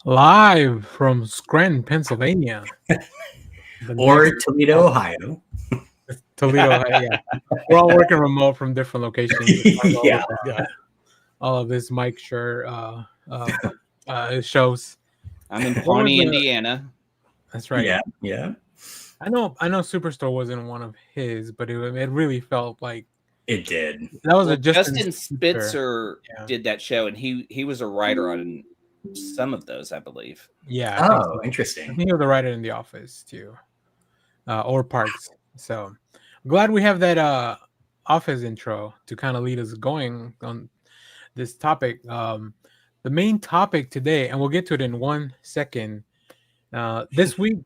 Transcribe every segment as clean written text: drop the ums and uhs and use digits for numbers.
Live from Scranton, Pennsylvania. Or Toledo, Ohio. Toledo, yeah. We're all working remote from different locations. Yeah. All of this Mike Sure shows. I'm in Pawnee, Indiana. That's right. Yeah. I know Superstore wasn't one of his, but it really felt like it did. That was Justin Spitzer did that show, and he was a writer on some of those, I believe. Yeah. I think so. Interesting. I think he was a writer in The Office too, or Parks. So I'm glad we have that Office intro to kind of lead us going on this topic. The main topic today, and we'll get to it in 1 second. This week,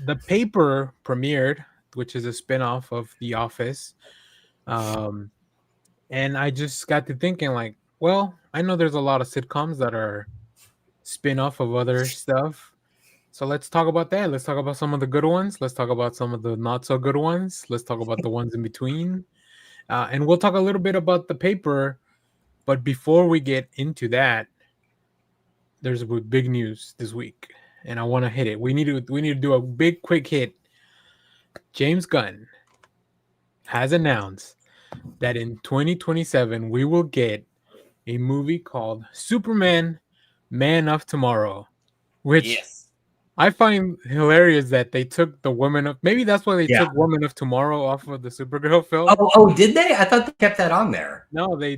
The Paper premiered, which is a spinoff of The Office. And I just got to thinking, like, well, I know there's a lot of sitcoms that are spin-off of other stuff. So let's talk about that. Let's talk about some of the good ones. Let's talk about some of the not so good ones. Let's talk about the ones in between. And we'll talk a little bit about The Paper. But before we get into that, there's big news this week, and I want to hit it. We need to do a big quick hit. James Gunn has announced that in 2027 we will get a movie called Superman, Man of Tomorrow, which I find hilarious that they took the Woman of, maybe that's why they took Woman of Tomorrow off of the Supergirl film. Oh, did they? I thought they kept that on there. No, they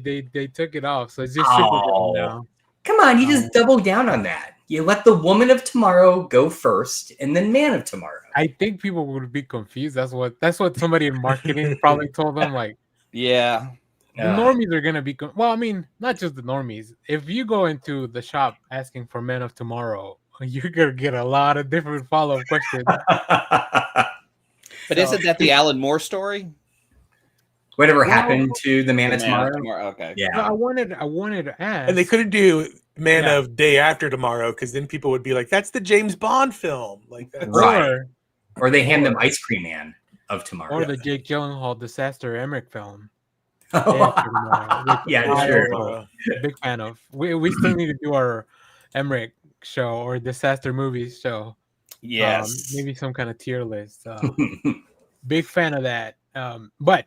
took it off, so it's just Supergirl now. Come on, you just double down on that. You let the Woman of Tomorrow go first, and then Man of Tomorrow. I think people would be confused. That's what somebody in marketing probably told them. Like, yeah, the normies are gonna be. Well, I mean, not just the normies. If you go into the shop asking for Man of Tomorrow, you're gonna get a lot of different follow-up questions. But isn't that the Alan Moore story? Whatever happened to the Man of Tomorrow? Okay. Yeah. No, I wanted to ask. And they couldn't do Man of Day After Tomorrow because then people would be like, "That's the James Bond film." Like that, right? Or they hand them Ice Cream Man of Tomorrow, or the Jake Gyllenhaal Disaster Emmerich film. Sure. Big fan of. We still need to do our Emmerich show or disaster movies show. Yes, maybe some kind of tier list. Big fan of that. But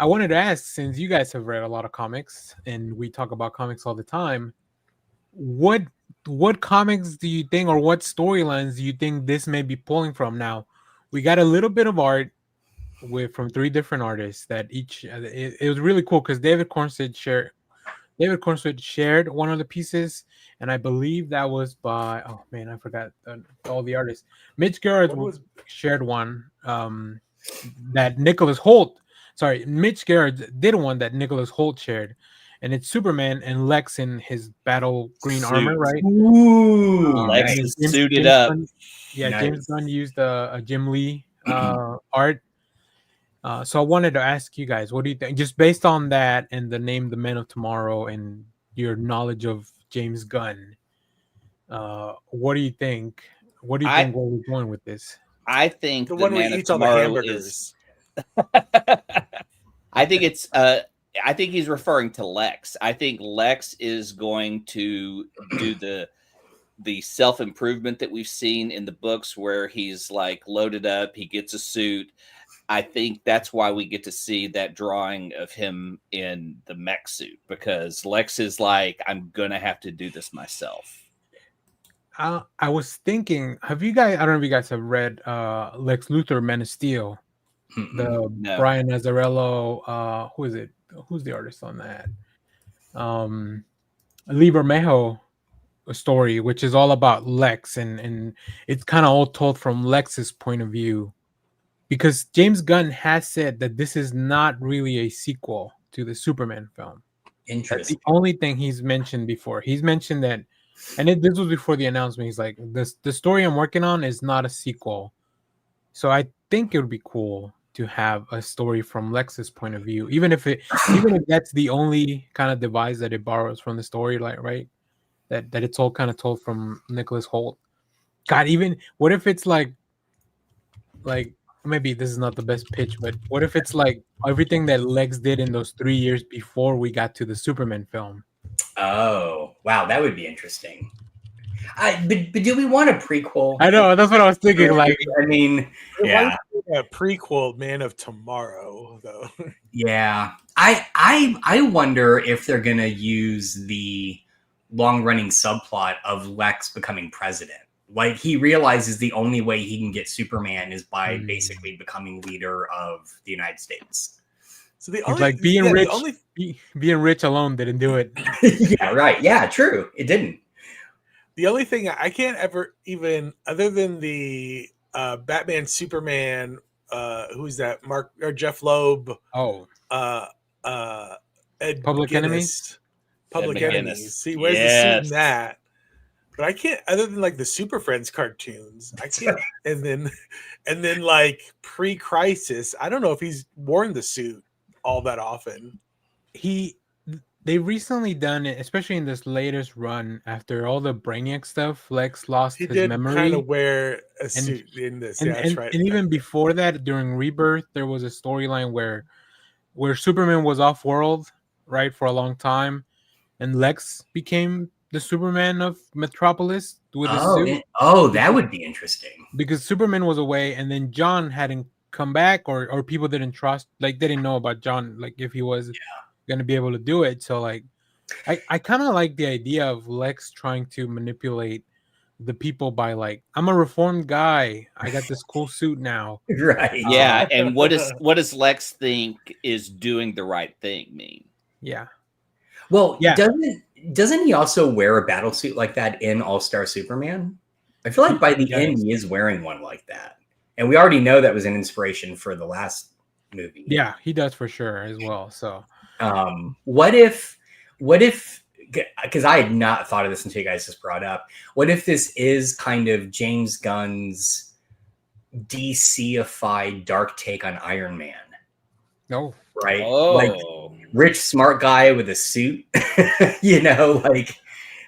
I wanted to ask, since you guys have read a lot of comics and we talk about comics all the time, what comics do you think, or what storylines do you think this may be pulling from? Now, we got a little bit of art from 3 different artists that each. It was really cool because David Cornswet shared one of the pieces, and I believe that was by. Oh man, I forgot all the artists. Mitch Gerads shared one that Nicholas Hoult. Sorry, Mitch Gerads did one that Nicholas Hoult shared, and it's Superman and Lex in his battle green armor, right? Ooh, Lex is suited up. James Gunn used a Jim Lee art. So I wanted to ask you guys, what do you think? Just based on that and the name, The Man of Tomorrow, and your knowledge of James Gunn, what do you think? What do you think? Where we're going with this? I think the one where he eats all the hamburgers. I think it's I think he's referring to Lex. I think Lex is going to do the self-improvement that we've seen in the books where he's like loaded up, he gets a suit. I think that's why we get to see that drawing of him in the mech suit, because Lex is like, I'm gonna have to do this myself. I was thinking, have you guys, I don't know if you guys have read Lex Luthor Man of Steel. Brian Azzarello, who is it? Who's the artist on that? Lee Bermejo story, which is all about Lex, and it's kind of all told from Lex's point of view, because James Gunn has said that this is not really a sequel to the Superman film. Interesting. That's the only thing he's mentioned before. He's mentioned that, and this was before the announcement. He's like, the story I'm working on is not a sequel. So I think it would be cool to have a story from Lex's point of view, even if that's the only kind of device that it borrows from the story, like, right? That it's all kind of told from Nicholas Hoult. God, even what if it's like maybe this is not the best pitch, but what if it's like everything that Lex did in those 3 years before we got to the Superman film? Oh, wow, that would be interesting. But do we want a prequel? I know, that's what I was thinking. Like, I mean, yeah, a prequel, Man of Tomorrow, though. yeah. I wonder if they're gonna use the long-running subplot of Lex becoming president. Like, he realizes the only way he can get Superman is by basically becoming leader of the United States. So the it's only like being rich, being rich alone didn't do it. Yeah, right. Yeah, true. It didn't. The only thing I can't ever even, other than the Batman Superman, who's that? Mark or Jeff Loeb? Oh, Ed Public McGinnis. Enemies? Public Ed Enemies. McGinnis. See, where's the suit in that? But I can't, other than like the Super Friends cartoons, I can't. and then like pre-crisis, I don't know if he's worn the suit all that often. They recently done it, especially in this latest run. After all the Brainiac stuff, Lex lost his memory. Kind of wear a suit in this. Yeah, that's right. And even before that, during Rebirth, there was a storyline where Superman was off world, right, for a long time, and Lex became the Superman of Metropolis with a suit. That would be interesting. Because Superman was away, and then John hadn't come back, or people didn't trust, like, they didn't know about John, like, if he was going to be able to do it. So, like, I kind of like the idea of Lex trying to manipulate the people by, like, I'm a reformed guy, I got this cool suit now. Right. Yeah, and what does Lex think is doing the right thing mean? Yeah. Well, yeah. Doesn't he also wear a battle suit like that in All-Star Superman? I feel like by the end he is wearing one like that. And we already know that was an inspiration for the last movie. Yeah, he does for sure as well. So what if, because I had not thought of this until you guys just brought up, what if this is kind of James Gunn's DC-ified dark take on Iron Man? No. Right? Oh. Like, rich, smart guy with a suit, you know, like.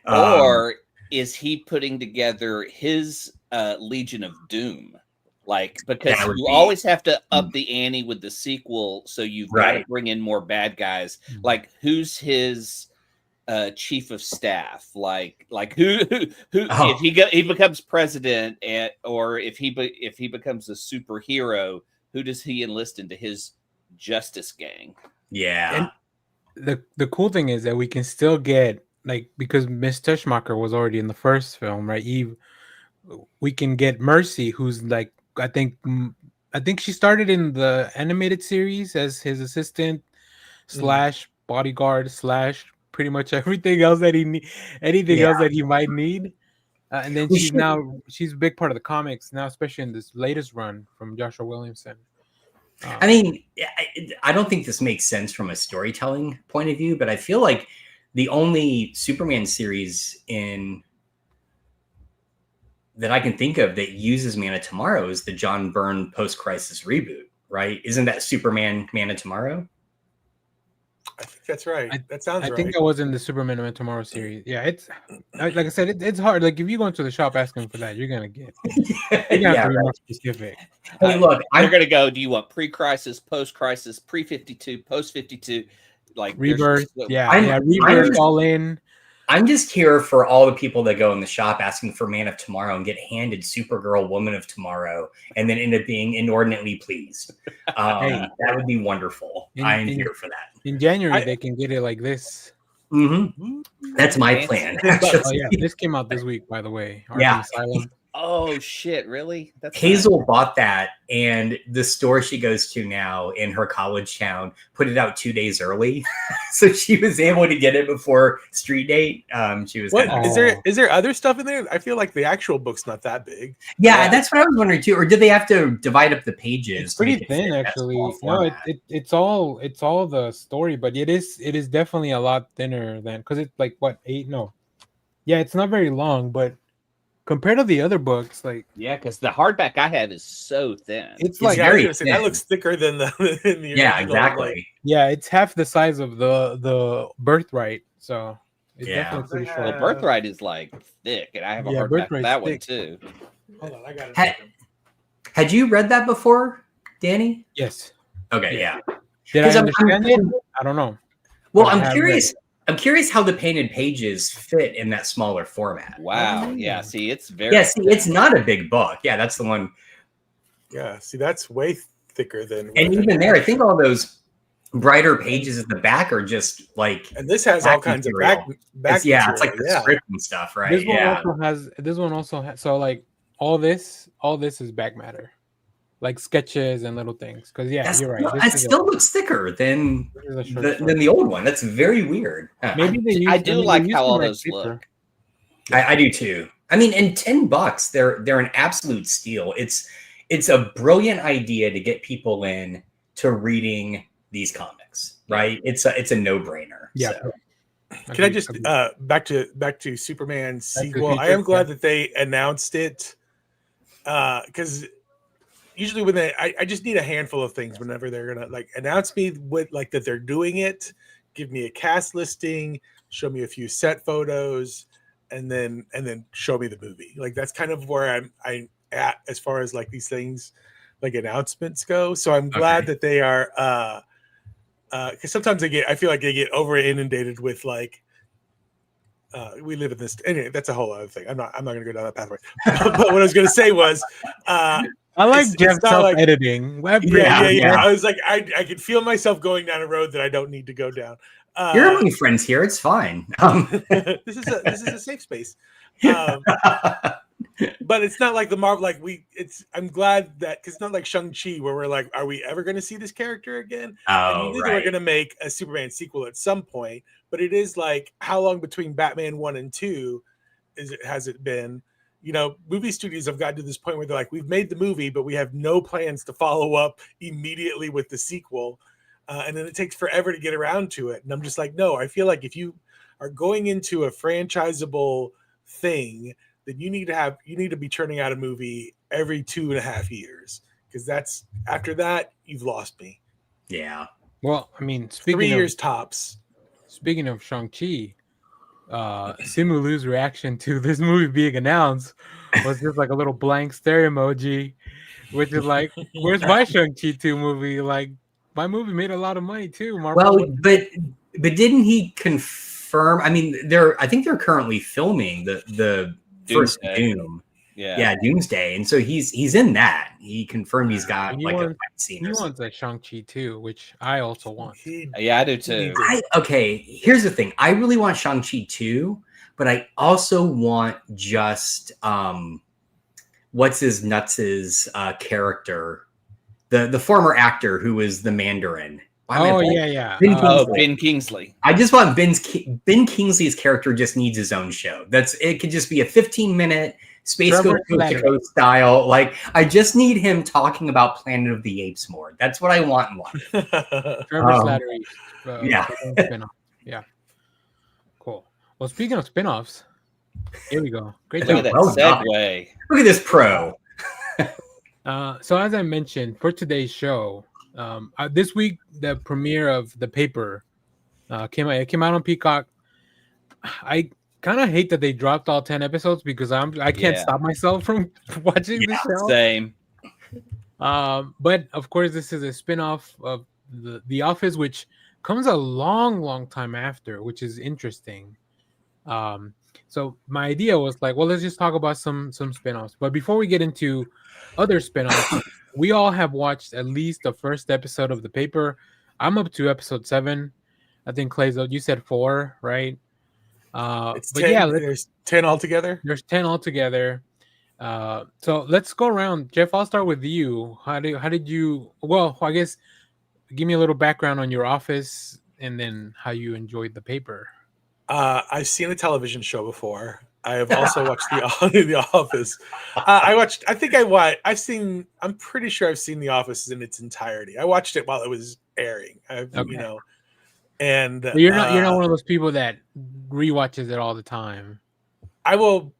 Or is he putting together his Legion of Doom? Like, because you always have to up the ante with the sequel, so you've got to bring in more bad guys. Like, who's his chief of staff? Like who if he becomes president, or if he becomes a superhero, who does he enlist into his Justice Gang? Yeah. And the cool thing is that we can still get, like, because Miss Tushmacher was already in the first film, right? We can get Mercy, who's like, I think she started in the animated series as his assistant / bodyguard / pretty much everything else that he else that he might need. And then she's a big part of the comics now, especially in this latest run from Joshua Williamson. I mean, I don't think this makes sense from a storytelling point of view, but I feel like the only Superman series that I can think of that uses Man of Tomorrow is the John Byrne post-crisis reboot, right? Isn't that Superman Man of Tomorrow? I think that's right. That sounds right. I think that was in the Superman Man of Tomorrow series. Yeah, it's like I said, it's hard. Like, if you go into the shop asking for that, you're gonna get. You have to be more specific. Hey, look, you're gonna go. Do you want pre-crisis, post-crisis, pre-52, post-52, like Rebirth? Rebirth all in. I'm just here for all the people that go in the shop asking for Man of Tomorrow and get handed Supergirl, Woman of Tomorrow, and then end up being inordinately pleased. That would be wonderful. I'm here for that. In January, they can get it like this. Mm-hmm. That's my plan. This came out this week, by the way. Asylum. Oh shit! Really? That's Hazel bought that, and the store she goes to now in her college town put it out 2 days early, so she was able to get it before street date. She was. Is there other stuff in there? I feel like the actual book's not that big. Yeah, that's what I was wondering too. Or did they have to divide up the pages? It's pretty thin, actually. No, it's all the story, but it is definitely a lot thinner than, because it's like what 8? No, yeah, it's not very long, but. Compared to the other books, like because the hardback I have is so thin. It's like very thin. That looks thicker than the exactly. It's half the size of the Birthright, so it's definitely pretty short. Well, Birthright is like thick, and I have a hardback for that one too. Hold on, I got it. Had you read that before, Danny? Yes. Okay, yeah. Did I understand it? I don't know. Well, I'm curious I'm curious how the painted pages fit in that smaller format. Wow. Yeah. See, it's very. Yeah, see, it's not a big book. Yeah, that's the one. Yeah, see, that's way thicker than. And even there, I think all those brighter pages at the back are just like. And this has all kinds of back. It's like the script and stuff, right? This one also has. So like all this is back matter, like sketches and little things. Because you're right. It still looks thicker than the old one. That's very weird. Maybe I do like how all those look. I do too. I mean, in $10, they're an absolute steal. It's a brilliant idea to get people in to reading these comics, right? It's a no-brainer. Yeah. So. Can I just back to Superman sequel? I am glad that they announced it because usually when I just need a handful of things whenever they're gonna like announce me with like that they're doing it, give me a cast listing, show me a few set photos, and then show me the movie. Like that's kind of where I'm at as far as like these things like announcements go. So I'm glad that they are because sometimes I feel like they get over inundated with like we live in this anyway. That's a whole other thing. I'm not gonna go down that pathway. But what I was gonna say was I like Jeff's self-editing. Yeah. I was like, I could feel myself going down a road that I don't need to go down. You're among friends here. It's fine. This is a safe space. But it's not like the Marvel. Like I'm glad that because it's not like Shang-Chi where we're like, are we ever going to see this character again? Oh, and we're going to make a Superman sequel at some point. But it is like how long between Batman 1 and 2 has it been? You know, movie studios have gotten to this point where they're like, we've made the movie, but we have no plans to follow up immediately with the sequel. And then it takes forever to get around to it. And I'm just like, no, I feel like if you are going into a franchisable thing, then you need to be churning out a movie every 2.5 years. Because that's after that, you've lost me. Yeah. Well, I mean, 3 years tops. Speaking of Shang-Chi, Simu Liu's reaction to this movie being announced was just like a little blank stare emoji, which is like, where's my Shang-Chi 2 movie? Like, my movie made a lot of money too. Marvel. Well, but didn't he confirm? I mean, I think they're currently filming the first Doom. Yeah, Doomsday, and so he's in that. He confirmed he's got a fight scene. He wants a Shang-Chi too, which I also want. Yeah, I do too. Here's the thing. I really want Shang-Chi 2, but I also want just what's his nuts' character. The former actor who was the Mandarin. Ben Kingsley. I just want Ben Kingsley's character just needs his own show. It could just be a 15-minute Space Ghost style. Like I just need him talking about Planet of the Apes more. That's what I want in life. Trevor Slattery. Yeah. Cool. Well, speaking of spinoffs, here we go. Great job. Look at that segue. Look at this pro. So as I mentioned for today's show, this week the premiere of The Paper came out. It came out on Peacock. I kind of hate that they dropped all 10 episodes because I can't stop myself from watching the show. Same. But of course, this is a spinoff of the Office, which comes a long time after, which is interesting. So my idea was like, well, let's just talk about some spinoffs. But before we get into other spinoffs, we all have watched at least the first episode of The Paper. I'm up to episode 7. I think Clay's, you said 4, right? It's 10, there's 10 altogether. There's 10 altogether. So let's go around. Jeff, I'll start with you. How did you? Well, I guess give me a little background on your Office and then how you enjoyed The Paper. I've seen a television show before. I have also watched The Office. I'm pretty sure I've seen The Office in its entirety. I watched it while it was airing. And you're not one of those people that rewatches it all the time. I will.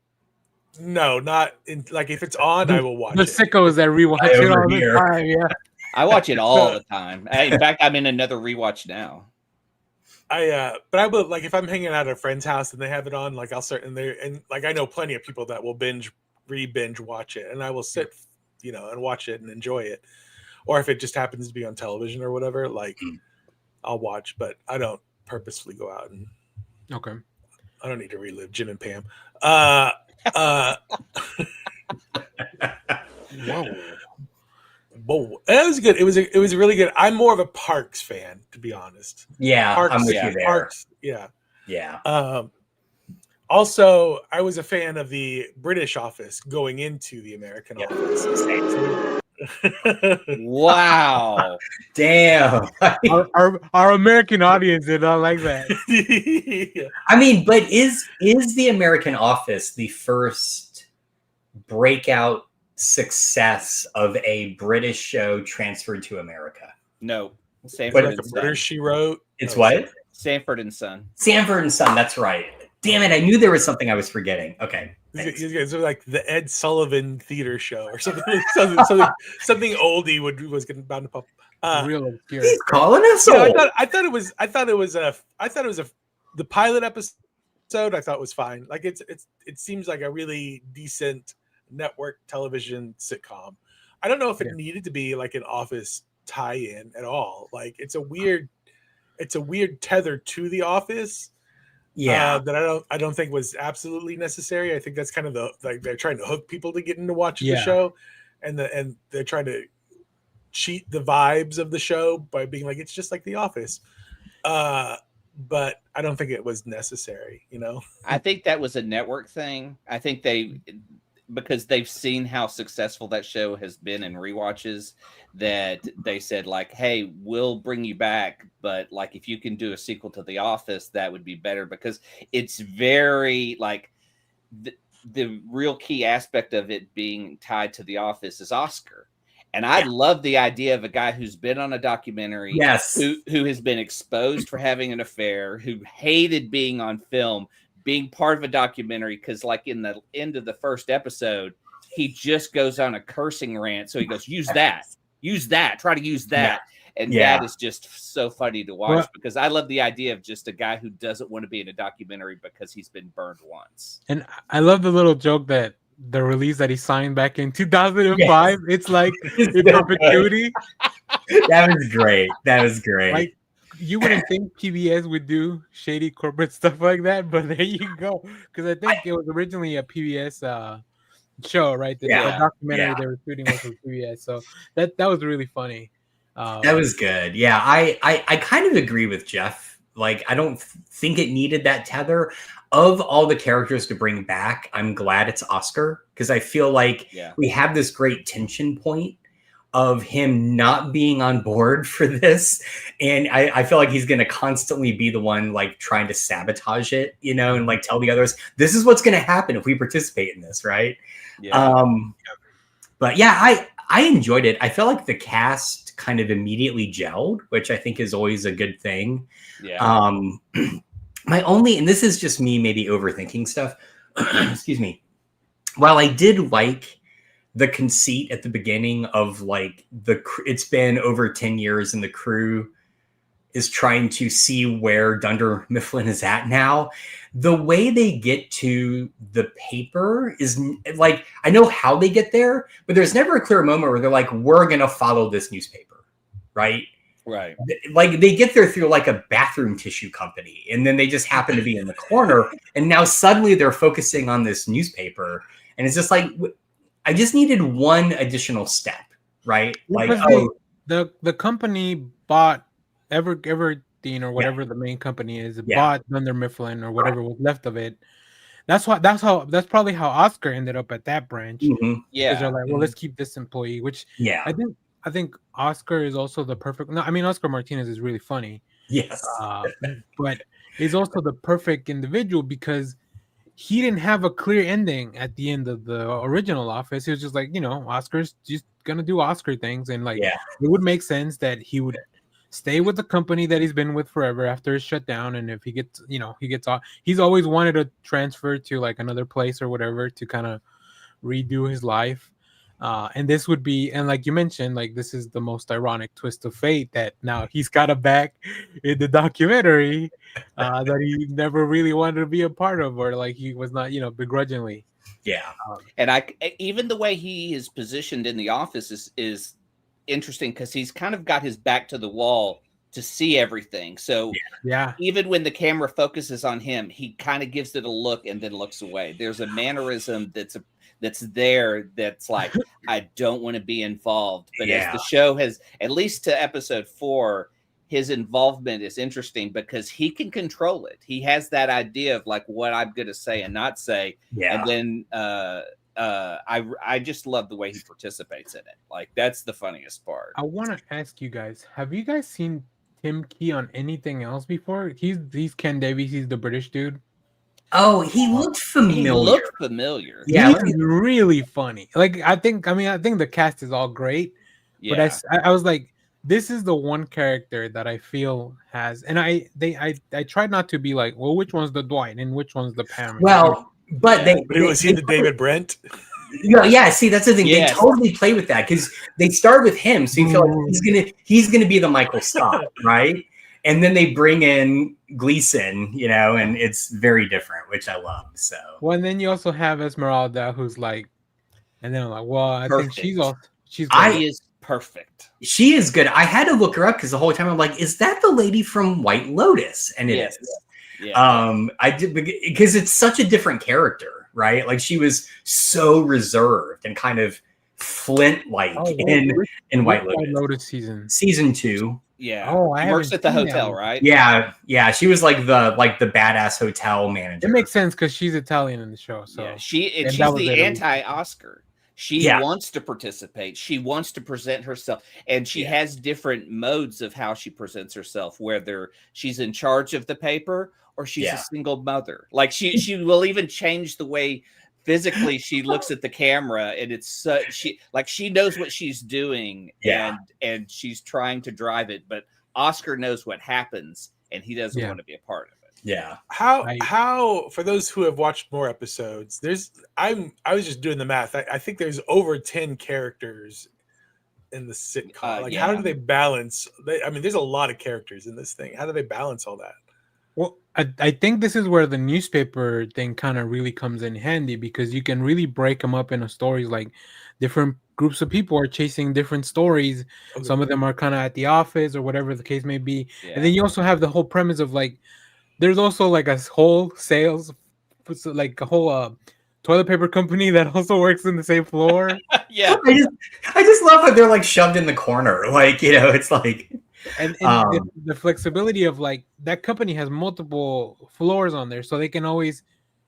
No, not in, like if it's on, I will watch the it. The sickos that rewatch it all the time. Yeah, I watch it all the time. In fact, I'm in another rewatch now. But I will, like, if I'm hanging out at a friend's house and they have it on, like I'll start and like I know plenty of people that will binge watch it, and I will sit, and watch it and enjoy it. Or if it just happens to be on television or whatever, like I'll watch, but I don't purposefully go out and Okay. I don't need to relive Jim and Pam. Uh, Whoa. Whoa, that was good. It was really good. I'm more of a Parks fan, to be honest. Yeah, Parks, I'm with yeah. you there. Parks, yeah. Yeah. Also, I was a fan of the British Office going into the American Yeah. Office. Wow. Damn. Our American audience did not like that. Yeah. I mean, but is the American Office the first breakout success of a British show transferred to America? No. But Sanford like and a Son. British She Wrote. It's Oh, what? Sanford and Son. Sanford and Son. That's right. Damn it! I knew there was something I was forgetting. Okay. Thanks. It's like the Ed Sullivan theater show or something. something oldie was getting bound to pop. Real obscure. He's calling us Yeah, old. I thought it was the pilot episode. I thought was fine. Like it seems like a really decent network television sitcom. I don't know if it needed to be like an Office tie-in at all. Like it's a weird tether to the Office. Yeah. That I don't think was absolutely necessary. I think that's kind of they're trying to hook people to get into watching the show, and they're trying to cheat the vibes of the show by being like it's just like The Office. But I don't think it was necessary. I think that was a network thing. I think because they've seen how successful that show has been in rewatches, that they said like, hey, we'll bring you back, but like if you can do a sequel to The Office, that would be better, because it's very like the real key aspect of it being tied to The Office is Oscar. And I love the idea of a guy who's been on a documentary, who has been exposed for having an affair, who hated being on film, being part of a documentary, because like in the end of the first episode, he just goes on a cursing rant. So he goes, use that, try to use that. And that is just so funny to watch, because I love the idea of just a guy who doesn't want to be in a documentary because he's been burned once. And I love the little joke that the release that he signed back in 2005, it's like in perpetuity. That was great. Like, you wouldn't think PBS would do shady corporate stuff like that, but there you go. Because I think it was originally a PBS show, right? The documentary they were shooting was for PBS, so that was really funny. That was good. Yeah, I kind of agree with Jeff. Like, I don't think it needed that tether. Of all the characters to bring back, I'm glad it's Oscar, because I feel like we have this great tension point of him not being on board for this. And I feel like he's going to constantly be the one like trying to sabotage it, and like tell the others, this is what's going to happen if we participate in this. Right. Yeah. But yeah, I enjoyed it. I felt like the cast kind of immediately gelled, which I think is always a good thing. Yeah. My only, and this is just me maybe overthinking stuff, excuse me. While I did like the conceit at the beginning of like it's been over 10 years and the crew is trying to see where Dunder Mifflin is at now, the way they get to the paper is like, I know how they get there, but there's never a clear moment where they're like, we're going to follow this newspaper. Right. Right. Like they get there through like a bathroom tissue company, and then they just happen to be in the corner, and now suddenly they're focusing on this newspaper, and it's just like, I just needed one additional step, right? Like the company bought Everdeen or whatever the main company is, bought Dunder Mifflin or whatever was left of it. That's probably how Oscar ended up at that branch. Mm-hmm. Yeah, because they're like, well, let's keep this employee, which I think Oscar is also the perfect. No, I mean Oscar Martinez is really funny. Yes, but he's also the perfect individual because he didn't have a clear ending at the end of the original Office. He was just like, Oscar's just gonna do Oscar things, and like it would make sense that he would stay with the company that he's been with forever after his shutdown. And if he gets, he gets off, he's always wanted to transfer to like another place or whatever to kind of redo his life. And this would be, and like you mentioned, like this is the most ironic twist of fate that now he's got a back in the documentary that he never really wanted to be a part of, or like he was not, begrudgingly. Yeah. And even the way he is positioned in the Office is interesting, because he's kind of got his back to the wall to see everything. So Yeah. even when the camera focuses on him, he kind of gives it a look and then looks away. There's a mannerism that's there that's like, I don't want to be involved. But as the show has, at least to episode 4, his involvement is interesting because he can control it. He has that idea of like what I'm going to say and not say. Yeah. And then I just love the way he participates in it. Like, that's the funniest part. I want to ask you guys, have you guys seen Tim Key on anything else before? He's Ken Davies. He's the British dude. Oh, he looked familiar. He looked familiar. Yeah, he's really funny. Like, I think the cast is all great. Yeah. But I was like, this is the one character that I feel has, and I tried not to be like, well, which one's the Dwight and which one's the Pam? Well, but was he the David Brent? Yeah, see, that's the thing. Yes. They totally play with that because they start with him, so you feel like he's gonna be the Michael Scott, right? And then they bring in Gleason, and it's very different, which I love. So, well, and then you also have Esmeralda, who's like, and then I'm like, well, I think she's She is perfect. She is good. I had to look her up because the whole time I'm like, is that the lady from White Lotus? And it is. Yeah. I did, because it's such a different character, right? Like, she was so reserved and kind of Flint-like in White Lotus season 2. Yeah. Oh, she works at the hotel, right? Yeah. She was like the badass hotel manager. It makes sense because she's Italian in the show. So yeah, she's the anti-Oscar. She wants to participate. She wants to present herself, and she has different modes of how she presents herself. Whether she's in charge of the paper or she's a single mother. Like, she will even change the way physically she looks at the camera, and it's she knows what she's doing, and she's trying to drive it, but Oscar knows what happens, and he doesn't want to be a part of it. Yeah. How for those who have watched more episodes, I was just doing the math. I think there's over 10 characters in the sitcom. How do they balance? There's a lot of characters in this thing. How do they balance all that? Well, I think this is where the newspaper thing kind of really comes in handy, because you can really break them up into stories. Like, different groups of people are chasing different stories. Okay. Some of them are kind of at the office or whatever the case may be. Yeah. And then you also have the whole premise of like, there's also like a whole like a whole toilet paper company that also works in the same floor. Yeah. I just love how they're like shoved in the corner. Like, it's like, and the flexibility of like, that company has multiple floors on there, so they can always,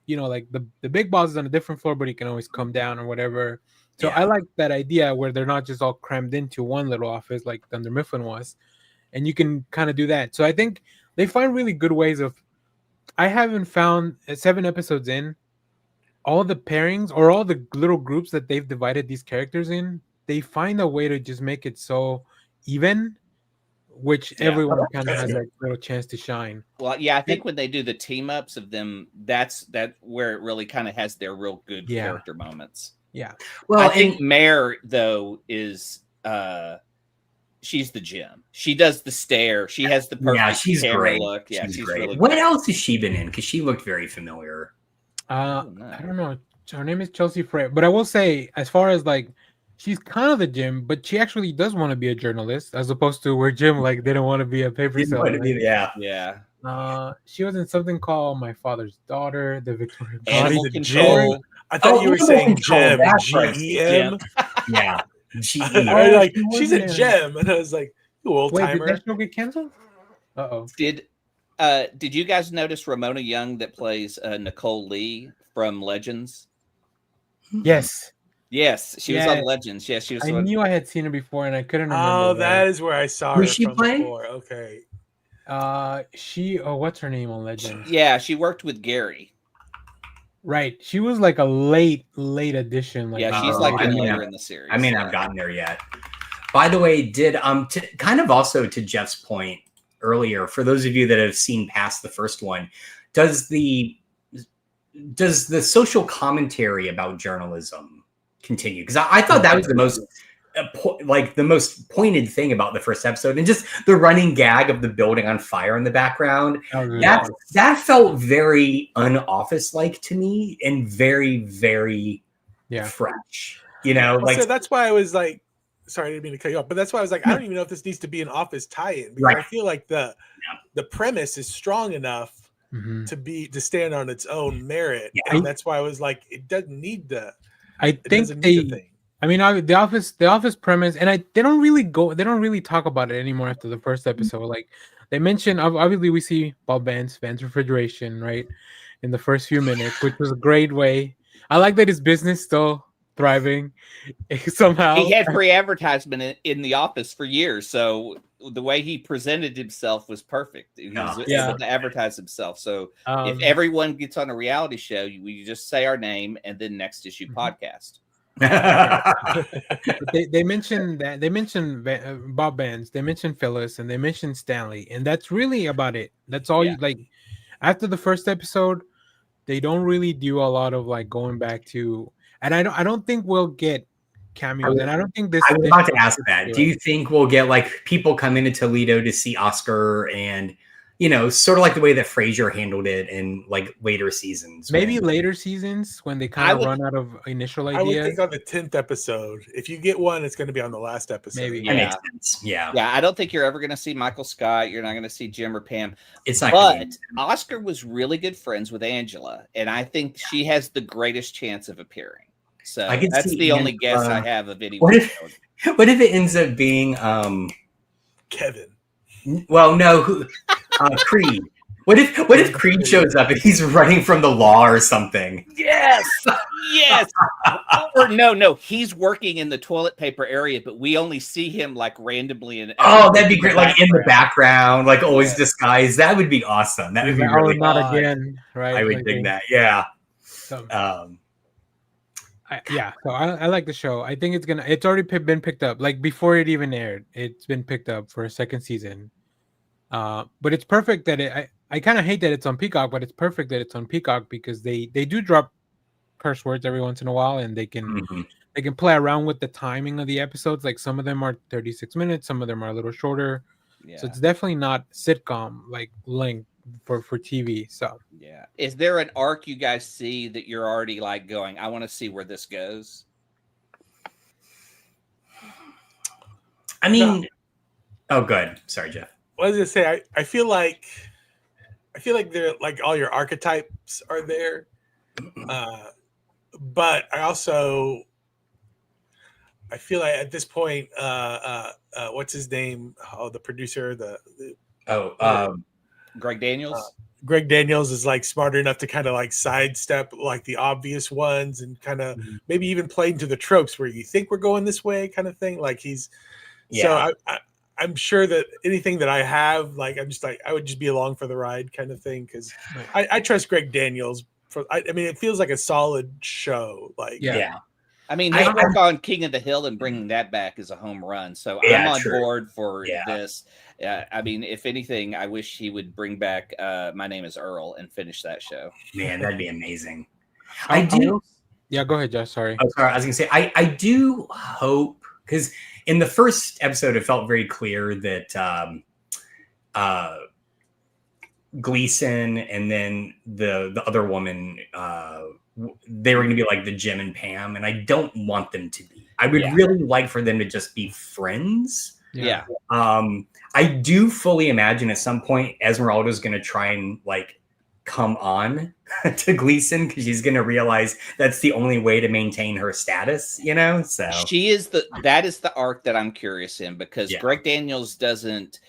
like the big boss is on a different floor, but he can always come down or whatever. So I like that idea where they're not just all crammed into one little office like Thunder Mifflin was, and you can kind of do that. So I think they find really good ways of. I haven't found 7 episodes in, all the pairings or all the little groups that they've divided these characters in. They find a way to just make it so even, which everyone kind of has a little chance to shine. Well, I think when they do the team ups of them, that's where it really kind of has their real good character moments. Yeah. Well, I think Mare though is. She's the gem. She does the stare. She has the perfect camera look. Yeah, she's great. Really what else has she been in? Because she looked very familiar. I don't know. Her name is Chelsea Frey. But I will say, as far as like, she's kind of the Jim, but she actually does want to be a journalist, as opposed to where Jim like didn't want to be a paper seller. Yeah. She was in something called My Father's Daughter, the Victoria Animal Control. I thought you were saying Gem. G-E-M. Yeah. Like, she's a gem, and I was like, "You old timer." Did that show get canceled? Did you guys notice Ramona Young that plays Nicole Lee from Legends? Yes, she was on Legends. Yes, she was. I knew I had seen her before, and I couldn't remember. Oh, that is where I saw her. Was she playing? Before. Okay. What's her name on Legends? Yeah, she worked with Gary. Right, she was like a late addition. Like, she's like later in the series. I mean, I've gotten there yet. By the way, kind of also to Jeff's point earlier, for those of you that have seen past the first one, does the social commentary about journalism continue? Because I thought that was the most the most pointed thing about the first episode, and just the running gag of the building on fire in the background. That felt very un-office-like to me, and very, very fresh. So that's why I was like, sorry, I didn't mean to cut you off, but that's why I was like, I don't even know if this needs to be an Office tie-in, because Right. I feel like the premise is strong enough Mhm. to stand on its own merit, Yeah. and that's why I was like, it doesn't need the. I It think doesn't need the they. thing. I mean, the office premise, and they don't really talk about it anymore after the first episode. Like they mentioned, obviously we see Bob Vance refrigeration, right, in the first few minutes, which was a great way. I like that his business still thriving somehow. He had free advertisement in the office for years, so the way he presented himself was perfect. He was able to advertise himself. So if everyone gets on a reality show, we just say our name and then next issue podcast. They mentioned that they mentioned Bob Vance, they mentioned Phyllis, and they mentioned Stanley, and that's really about it. That's all you like. After the first episode, they don't really do a lot of like going back to, and I don't think we'll get cameos, and I don't think this. I was about to ask that. Do you think we'll get like people come into Toledo to see Oscar, and sort of like the way that Frasier handled it in like later seasons? Maybe later seasons when they kind of run out of initial ideas. I would think on the 10th episode, if you get one, it's going to be on the last episode. Maybe. That makes sense. Yeah. I don't think you're ever going to see Michael Scott. You're not going to see Jim or Pam. It's not. But Oscar was really good friends with Angela, and I think she has the greatest chance of appearing. So that's the only guess I have of anyone. What if it ends up being Kevin? Well, no, Creed. What if Creed shows up and he's running from the law or something? Yes. Or no, he's working in the toilet paper area, but we only see him like randomly in. That'd be great! Like in the background, like always disguised. That would be awesome. That would be really not again, right? I would dig that. Yeah. So, so I like the show. I think it's already been picked up. Like before it even aired, it's been picked up for a second season. But it's perfect that I kind of hate that it's on Peacock, but it's perfect that it's on Peacock because they do drop curse words every once in a while, and they can play around with the timing of the episodes. Like some of them are 36 minutes, some of them are a little shorter. Yeah. So it's definitely not sitcom like length for TV. So is there an arc you guys see that you're already like going, I want to see where this goes? I mean, good. Sorry, Jeff. What was I say? I feel like they're like all your archetypes are there, but I feel like at this point, what's his name? Oh, the producer, Greg Daniels. Greg Daniels is like smart enough to kind of like sidestep like the obvious ones and kind of maybe even play into the tropes where you think we're going this way, kind of thing. Like so I'm sure that anything that I have, like, I'm just like, I would just be along for the ride kind of thing. Cause I trust Greg Daniels I mean, it feels like a solid show. Like, I mean, his work on King of the Hill and bringing that back is a home run. So I'm on board for this. I mean, if anything, I wish he would bring back My Name is Earl and finish that show. Man, that'd be amazing. I do. Yeah, go ahead, Josh. Sorry. Oh, sorry. I was going to say, I do hope, because in the first episode, it felt very clear that Gleason and then the other woman, they were going to be like the Jim and Pam, and I don't want them to be. I would really like for them to just be friends. Yeah. I do fully imagine at some point Esmeralda's going to try and like come on to Gleason because she's going to realize that's the only way to maintain her status, So that is the arc that I'm curious in, because Greg Daniels doesn't.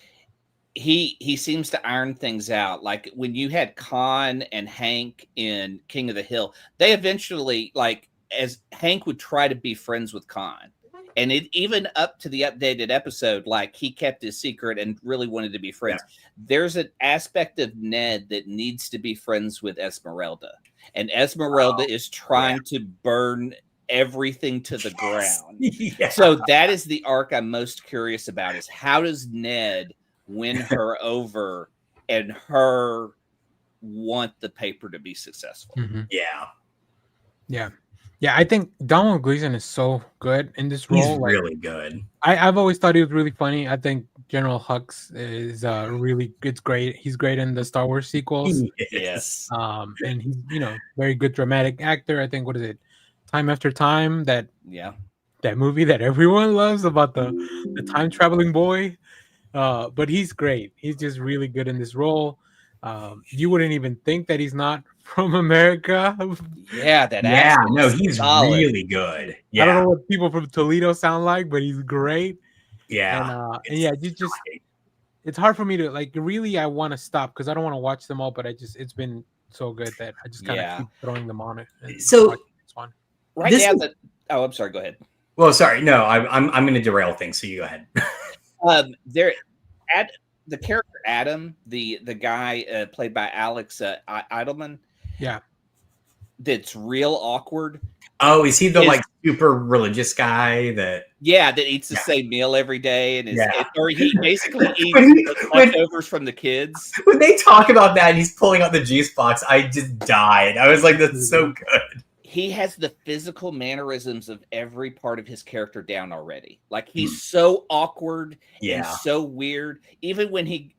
He seems to iron things out. Like when you had Con and Hank in King of the Hill, they eventually, like, as Hank would try to be friends with Con, and it even up to the updated episode, like he kept his secret and really wanted to be friends. There's an aspect of Ned that needs to be friends with Esmeralda, and Esmeralda is trying to burn everything to the ground. So that is the arc I'm most curious about, is how does Ned win her over and her want the paper to be successful. Yeah, I think Donald Gleason is so good in this role. He's really good. I've always thought he was really funny. I think General Hux is really good. It's great. He's great in the Star Wars sequels. Yes. And he's very good dramatic actor. I think, what is it, Time After Time, that that movie that everyone loves about the time traveling boy. But he's great. He's just really good in this role. You wouldn't even think that he's not from America. Yeah, that Yeah, accent no, is he's solid. really good. I Yeah, don't know what people from Toledo sound like, but he's great. yeah. And yeah, just it's hard for me to like really. I want to stop because I don't want to watch them all, but it's been so good that I just kind of keep throwing them on it and So watch this one. Right this now, is- I'm sorry. Go ahead. well, sorry, no, I'm going to derail things, so you go ahead. There, the character Adam, the guy played by Alex Eidelman, Yeah, that's real awkward. Oh, is he the like super religious guy that? Yeah, that eats the same meal every day, and or he basically eats leftovers from the kids. When they talk about that, and he's pulling out the juice box. I just died. I was like, "That's so good." He has the physical mannerisms of every part of his character down already. Like he's so awkward and so weird. Even when he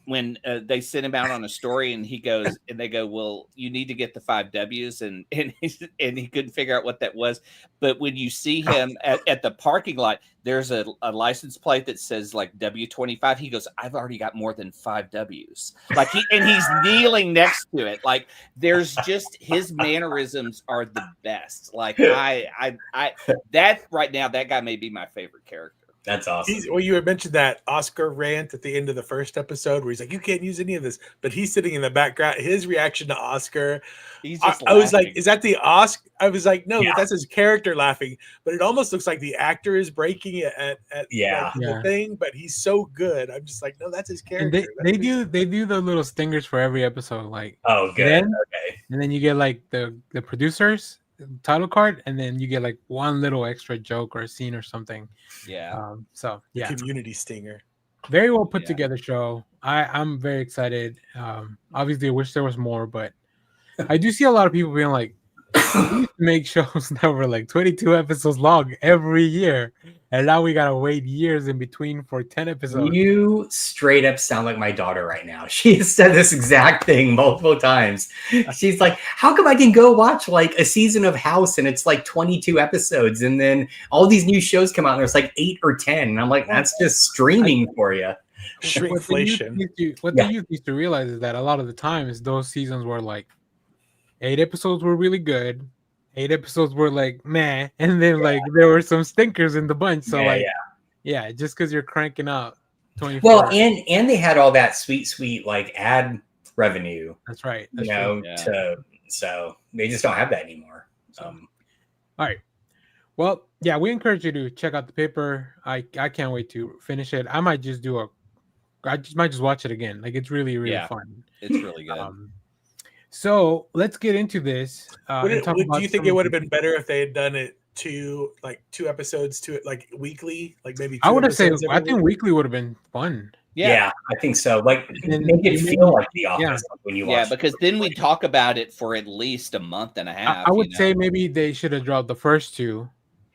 they send him out on a story and he goes and they go, well, you need to get the 5 W's and he couldn't figure out what that was. But when you see him at the parking lot, there's a license plate that says like W25. He goes, I've already got more than 5 W's. Like he's kneeling next to it. Like there's just his mannerisms are the best. Like I that right now, that guy may be my favorite character. That's awesome. Well, you had mentioned that Oscar rant at the end of the first episode where he's like, you can't use any of this. But he's sitting in the background. His reaction to Oscar, he's just I was like, is that the Oscar? I was like, no, that's his character laughing. But it almost looks like the actor is breaking it at the thing. But he's so good. I'm just like, no, that's his character. And they do the little stingers for every episode. Like, oh, good. Okay. And then you get like the producers title card, and then you get like one little extra joke or a scene or something. Yeah. So yeah, community stinger. Very well put together show. I'm very excited. Obviously, I wish there was more, but I do see a lot of people being like, we used to make shows that were like 22 episodes long every year, and now we gotta wait years in between for 10 episodes. You straight up sound like my daughter right now. She has said this exact thing multiple times. She's like, how come I can go watch like a season of House and it's like 22 episodes, and then all these new shows come out and there's like 8 or 10, and I'm like, that's just streaming for you. Shrinkflation. What the youth used to realize is that a lot of the times those seasons were like 8 episodes were really good, 8 episodes were like meh, and then like there were some stinkers in the bunch. So just because you're cranking out 24. Well, and they had all that sweet like ad revenue. That's right. That's so they just don't have that anymore. All right. Well, yeah, we encourage you to check out the paper. I can't wait to finish it. I might just watch it again. Like it's really fun. It's really good. So let's get into this. Do you think it would have been better if they had done it two episodes to it like weekly, like maybe? I would have said I think weekly would have been fun. Yeah, I think so. Like make it feel like The Office when you watch. Yeah, because then we talk about it for at least a month and a half. I would say maybe they should have dropped the first 2,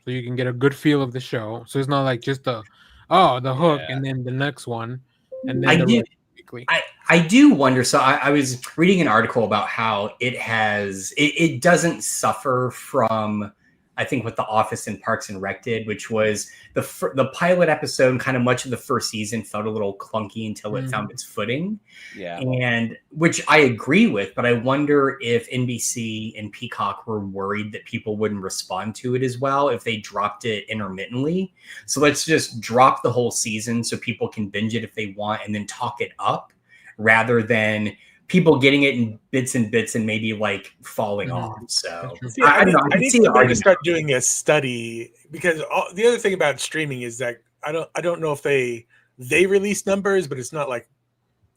so you can get a good feel of the show. So it's not like just the hook and then the next one, and then weekly. I do wonder. So I was reading an article about how it doesn't suffer from, I think, what The Office and Parks and Rec did, which was the pilot episode and kind of much of the first season felt a little clunky until it found its footing. Yeah. And which I agree with, but I wonder if NBC and Peacock were worried that people wouldn't respond to it as well if they dropped it intermittently. So let's just drop the whole season so people can binge it if they want and then talk it up, rather than people getting it in bits and maybe like falling off. So I need to start doing a study, because the other thing about streaming is that I don't know if they release numbers, but it's not like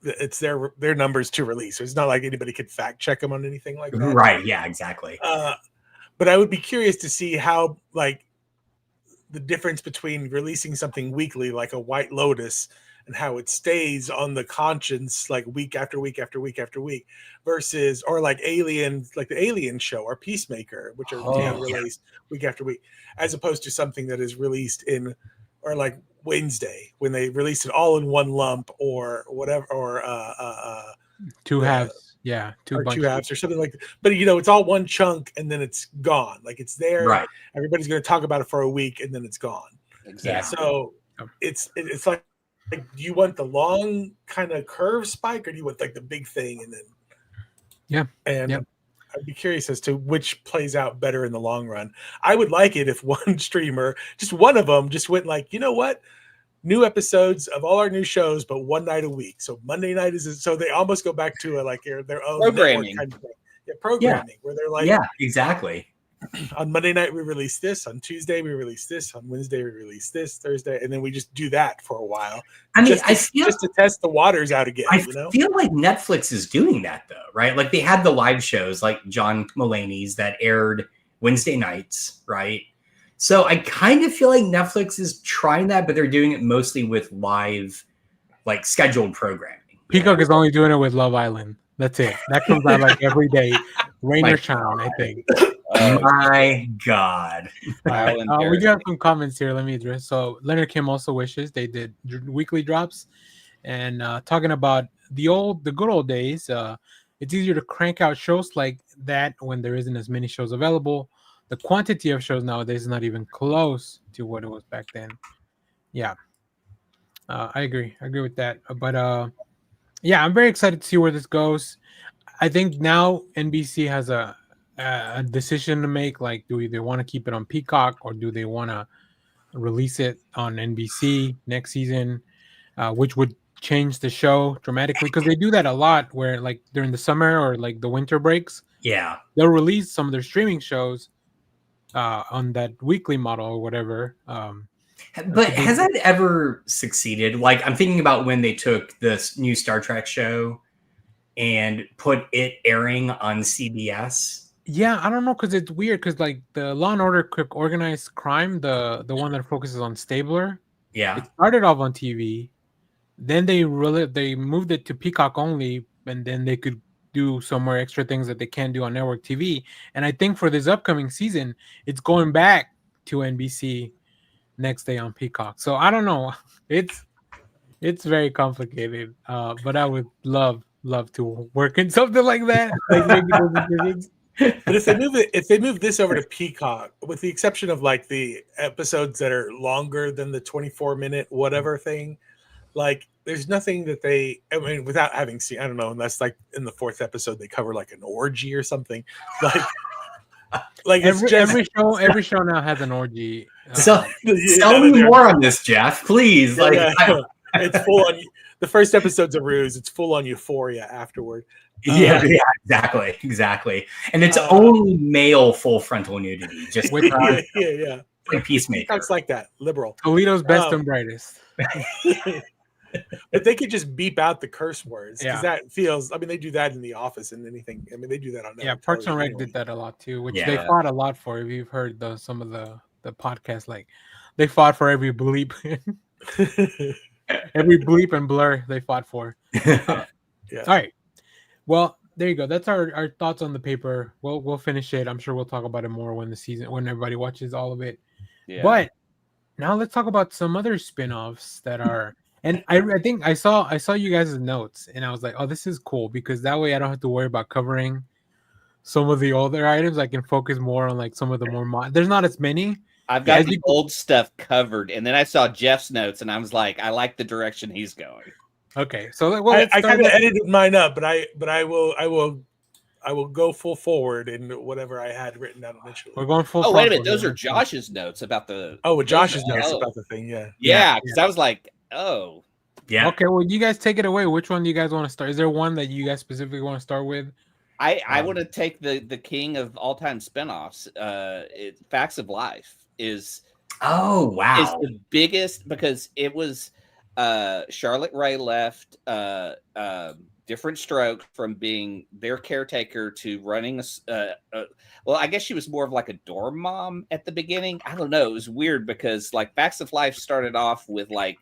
it's their numbers to release. So it's not like anybody could fact check them on anything like that. Right. Yeah, exactly. But I would be curious to see how like the difference between releasing something weekly, like a White Lotus, and how it stays on the conscience like week after week after week after week, versus or like Alien, like the Alien show or Peacemaker, which are released week after week, as opposed to something that is released in, or like Wednesday when they release it all in one lump or whatever, or two halves. Yeah, two or two bunches. halves or something like that. But it's all one chunk and then it's gone. Like it's there. Right. Everybody's going to talk about it for a week and then it's gone. Exactly. So Yeah. it's like do you want the long kind of curve spike or do you want like the big thing and then Yeah. I'd be curious as to which plays out better in the long run. I would like it if one streamer, just one of them, just went like, you know what? New episodes of all our new shows, but one night a week. So Monday night so they almost go back to their own Programming. network kind of thing. Yeah, programming where they're like, Yeah, exactly. on Monday night we release this, on Tuesday we release this, on Wednesday we release this, Thursday, and then we just do that for a while. I mean, just to test the waters out again. I feel like Netflix is doing that though, right? Like they had the live shows like John Mulaney's that aired Wednesday nights, right? So I kind of feel like Netflix is trying that, but they're doing it mostly with live, like scheduled programming. Peacock is only doing it with Love Island. That's it. That comes out like every day. Rain or shine, I think. My God. We do have some comments here. Let me address. So Leonard Kim also wishes they did weekly drops, and talking about the good old days. It's easier to crank out shows like that when there isn't as many shows available. The quantity of shows nowadays is not even close to what it was back then. Yeah, I agree. I agree with that. But yeah, I'm very excited to see where this goes. I think now NBC has a decision to make. Like, do they want to keep it on Peacock or do they want to release it on NBC next season, which would change the show dramatically because they do that a lot. Where like during the summer or like the winter breaks, they'll release some of their streaming shows on that weekly model or whatever. But has that ever succeeded? Like, I'm thinking about when they took this new Star Trek show and put it airing on CBS. Yeah, I don't know because it's weird because like the Law and Order Quick Organized Crime, the one that focuses on Stabler, it started off on TV. Then they moved it to Peacock only, and then they could do some more extra things that they can't do on network TV. And I think for this upcoming season, it's going back to NBC next day on Peacock. So I don't know. It's very complicated. But I would love to work in something like that. Like maybe those decisions. But if they move this over to Peacock, with the exception of like the episodes that are longer than the 24-minute whatever thing, like there's nothing that without having seen, I don't know, unless like in the 4th episode they cover like an orgy or something. Like every show now has an orgy. So tell me more on this, Jeff, please. It's full on. The first episode's a ruse. It's full on euphoria afterward. Yeah, exactly. And it's only male full frontal nudity. Just with like Peacemaker. It's like that. Liberal. Toledo's best and brightest. If they could just beep out the curse words, because that feels. I mean, they do that in The Office and anything. I mean, they do that on. Yeah, Parks and Rec did that a lot too, which they fought a lot for. If you've heard some of the podcasts, like they fought for every bleep, every bleep and blur they fought for. All right. Well, there you go. That's our thoughts on the paper. We'll finish it. I'm sure we'll talk about it more when everybody watches all of it. Yeah. But now let's talk about some other spin-offs that are. And I think I saw you guys' notes, and I was like, oh, this is cool because that way I don't have to worry about covering some of the older items. I can focus more on like some of the more there's not as many. I've got the old stuff covered, and then I saw Jeff's notes, and I was like, I like the direction he's going. Okay, so I kind of edited mine up, but I will go full forward in whatever I had written down initially. We're going full. Oh, wait a minute, those are Josh's notes about the. Oh, Josh's notes about the thing, yeah, because I was like, oh, yeah. Okay, well, you guys take it away. Which one do you guys want to start? Is there one that you guys specifically want to start with? I want to take the king of all time spinoffs. Facts of Life is. Oh wow! Is the biggest because it was. Charlotte Rae left Different Stroke from being their caretaker to running well, I guess she was more of like a dorm mom at the beginning. I don't know. It was weird because like Facts of Life started off with like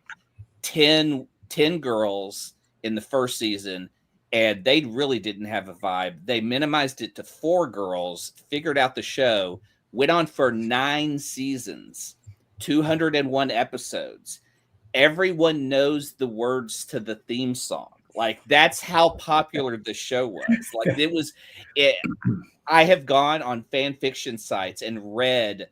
10 girls in the first season, and they really didn't have a vibe. They minimized it to 4 girls, figured out the show, went on for 9 seasons, 201 episodes. Everyone knows the words to the theme song. Like that's how popular the show was. Like I have gone on fan fiction sites and read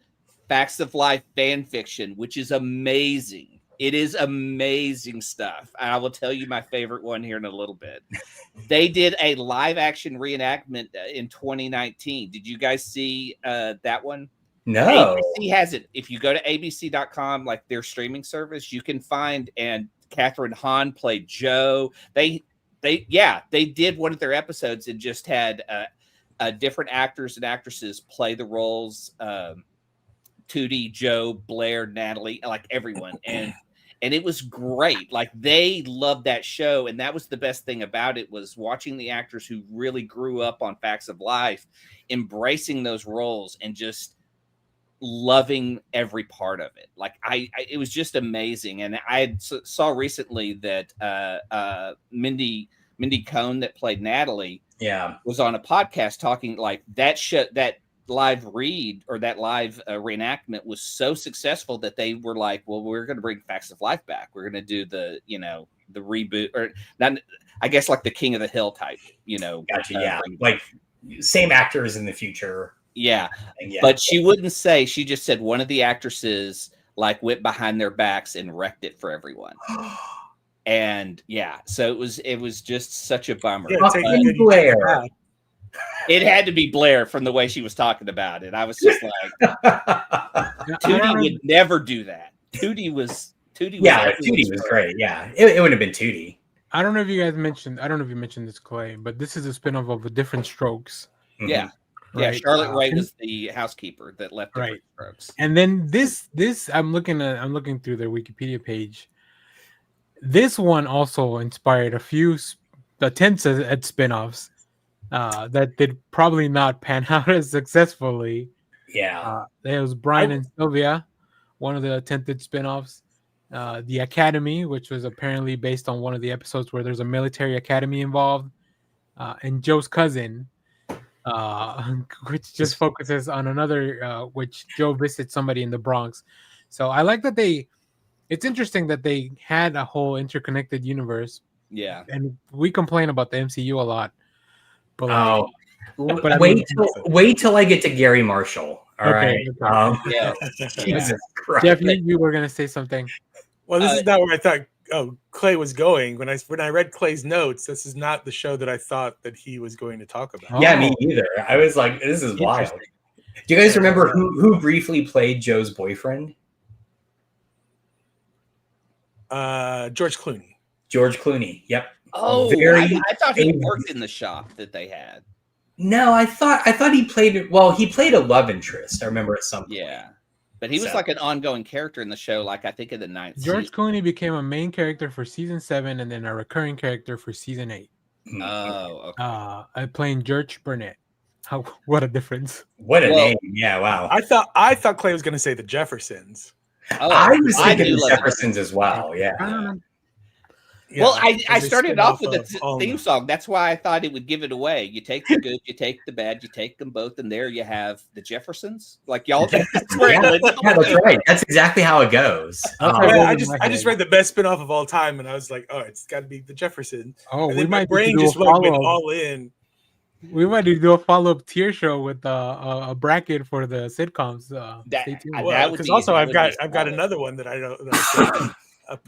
Facts of Life fan fiction, which is amazing. It is amazing stuff. And I will tell you my favorite one here in a little bit. They did a live action reenactment in 2019. Did you guys see that one? No. ABC has it. If you go to abc.com, like their streaming service, you can find, and Catherine Hahn played Joe. They did one of their episodes and just had different actors and actresses play the roles. Tootie, Joe, Blair, Natalie, like everyone. And it was great. Like they loved that show. And that was the best thing about it, was watching the actors who really grew up on Facts of Life, embracing those roles and just loving every part of it. Like it was just amazing. And I saw recently that Mindy Cohn, that played Natalie, was on a podcast talking like that live read, or that live reenactment was so successful that they were like, well, we're going to bring Facts of Life back. We're going to do the reboot, or not, I guess like the King of the Hill type, Gotcha. Like same actors in the future. Yeah. But she wouldn't say, she just said one of the actresses like went behind their backs and wrecked it for everyone. And so it was just such a bummer. Blair. It had to be Blair from the way she was talking about it. I was just like, Tootie would never do that. Tootie was Tootie was great. Yeah, it would have been Tootie. I don't know if you guys mentioned. I don't know if you mentioned this, Clay, but this is a spinoff of Different Strokes. Mm-hmm. Yeah. Right. Yeah, Charlotte Ray was the housekeeper that left Different Strokes. And then this I'm looking through their Wikipedia page. This one also inspired a few attempts at spinoffs that did probably not pan out as successfully. Yeah. There was Brian and Sylvia, one of the attempted spinoffs. The Academy, which was apparently based on one of the episodes where there's a military academy involved, and Joe's Cousin, which just focuses on another, which Joe visits somebody in the Bronx. So I like that it's interesting that they had a whole interconnected universe. Yeah. And we complain about the MCU a lot. But wait till I get to Gary Marshall. All right. Jesus Christ. Jeff, you were going to say something. Well, this is not where I thought Clay was going. When I read Clay's notes, this is not the show that I thought that he was going to talk about. Yeah, me either. I was like, this is wild. Do you guys remember who briefly played Joe's boyfriend? George Clooney. George Clooney. Yep. Oh, I thought he worked in the shop that they had. No, I thought he played. Well, he played a love interest. I remember at some point. Yeah, but he was like an ongoing character in the show. Like I think in the 9th George season. Clooney became a main character for season 7, and then a recurring character for season 8. Oh, okay. Playing George Burnett. What a difference! What a name! Yeah, wow. I thought Clay was going to say the Jeffersons. Oh, I was thinking the Jeffersons as well. Yeah. Yeah, well, I started off with the theme song. That's why I thought it would give it away. You take the good, you take the bad, you take them both, and there you have the Jeffersons. Like y'all, that's right. That's exactly how it goes. I just read the best spinoff of all time, and I was like, oh, it's got to be the Jeffersons. Oh, and my brain just went all in. We might need to do a follow-up tier show with a bracket for the sitcoms. Stay tuned. Because also I've got another one that I know.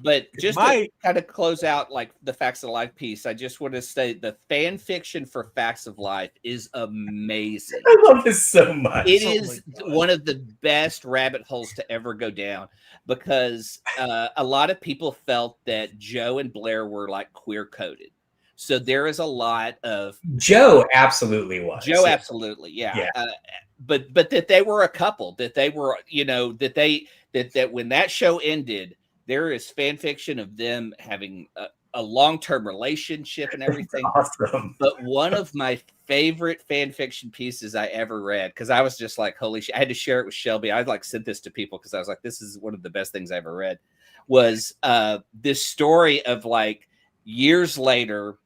But just to kind of close out like the Facts of Life piece, I just want to say the fan fiction for Facts of Life is amazing. I love this so much. It is one of the best rabbit holes to ever go down, because a lot of people felt that Joe and Blair were like queer coded. So there is a lot of Joe absolutely was. Joe absolutely, yeah. But that they were a couple, that they were, that when that show ended, there is fan fiction of them having a long-term relationship and everything. Awesome. But one of my favorite fan fiction pieces I ever read, because I was just like, holy shit, I had to share it with Shelby. I'd like sent this to people because I was like, this is one of the best things I ever read, was this story of like years later,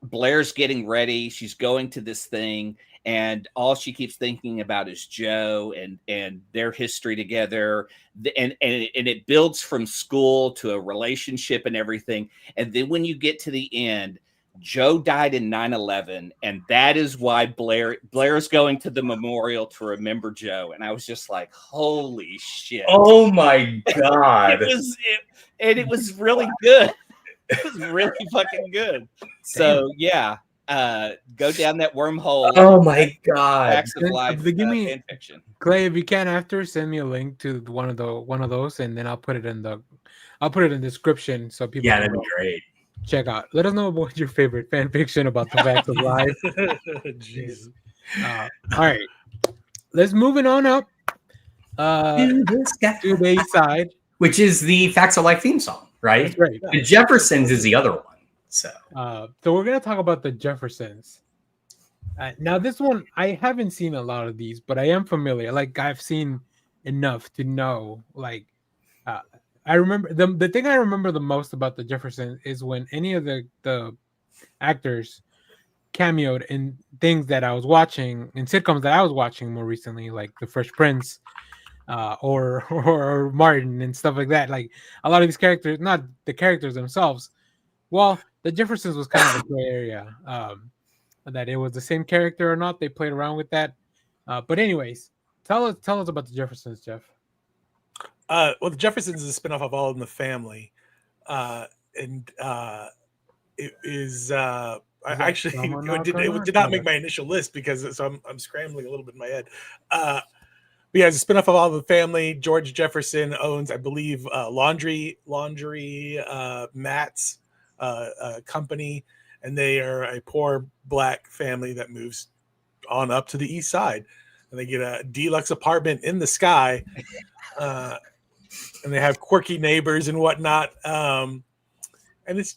Blair's getting ready. She's going to this thing, and all she keeps thinking about is Joe and their history together, and it builds from school to a relationship and everything. And then when you get to the end, Joe died in 9/11, and that is why Blair's going to the memorial to remember Joe. And I was just like, holy shit. Oh my God. it was really good. It was really fucking good. So yeah, go down that wormhole. Oh my God. Facts of life fan fiction. Clay, if you can after, send me a link to one of those, and then I'll put it in the description so people that'd be great. Check out. Let us know what your favorite fan fiction about the facts of life. Jeez. All right, let's moving on up to the A side, which is the Facts of Life theme song, right? That's right. The Jeffersons is the other one. So we're gonna talk about the Jeffersons. Now, this one I haven't seen a lot of these, but I am familiar. Like, I've seen enough to know. Like, I remember the thing I remember the most about the Jeffersons is when any of the actors cameoed in things that I was watching, in sitcoms that I was watching more recently, like The Fresh Prince, or Martin and stuff like that. Like, a lot of these characters, not the characters themselves. Well, the Jeffersons was kind of a gray area. That it was the same character or not. They played around with that. But anyways, tell us about the Jeffersons, Jeff. Well, the Jeffersons is a spinoff of All in the Family, and it is. I actually it did not make my initial list because I'm scrambling a little bit in my head. But yeah, it's a spinoff of All in the Family. George Jefferson owns, I believe, laundry mats company, and they are a poor black family that moves on up to the east side, and they get a deluxe apartment in the sky. And they have quirky neighbors and whatnot. And it's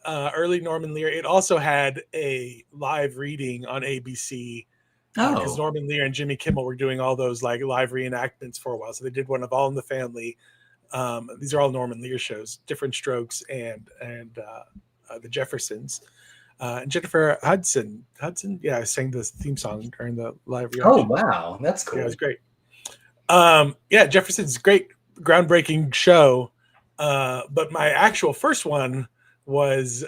early Norman Lear. It also had a live reading on ABC because Norman Lear and Jimmy Kimmel were doing all those like live reenactments for a while. So they did one of All in the Family. These are all Norman Lear shows, Different Strokes and the Jeffersons. And Jennifer Hudson, sang the theme song during the live reaction. Oh wow, that's cool. Yeah, it was great. Jefferson's great, groundbreaking show. But my actual first one was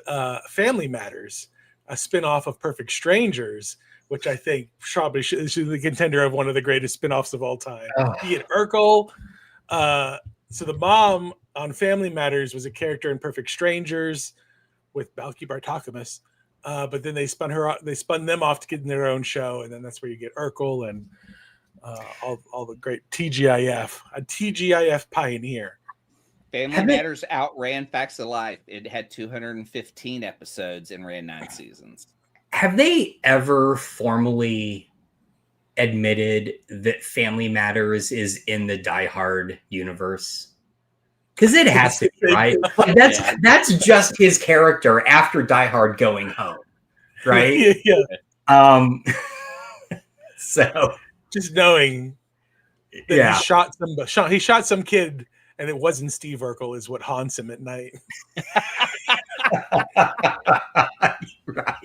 Family Matters, a spinoff of Perfect Strangers, which I think probably should be the contender of one of the greatest spinoffs of all time. He had Urkel. So the mom on Family Matters was a character in Perfect Strangers with Balki Bartokomous. But then they spun them off to get in their own show, and then that's where you get Urkel and all the great TGIF, a TGIF pioneer. Family Matters outran Facts of Life. It had 215 episodes and ran 9 seasons. Have they ever formally admitted that Family Matters is in the Die Hard universe? Because it has to be, right? Like that's just his character after Die Hard going home, right? Yeah. So just knowing that he shot some kid and it wasn't Steve Urkel is what haunts him at night. Right.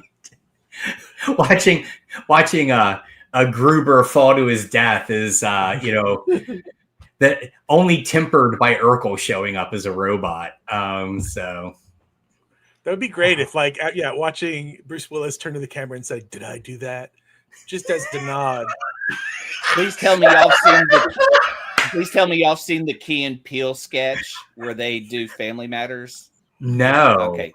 Watching a Gruber fall to his death is that only tempered by Urkel showing up as a robot. So that would be great if watching Bruce Willis turn to the camera and say, "Did I do that?" Just as the nod. Please tell me y'all seen the Key and Peele sketch where they do Family Matters. No. Okay.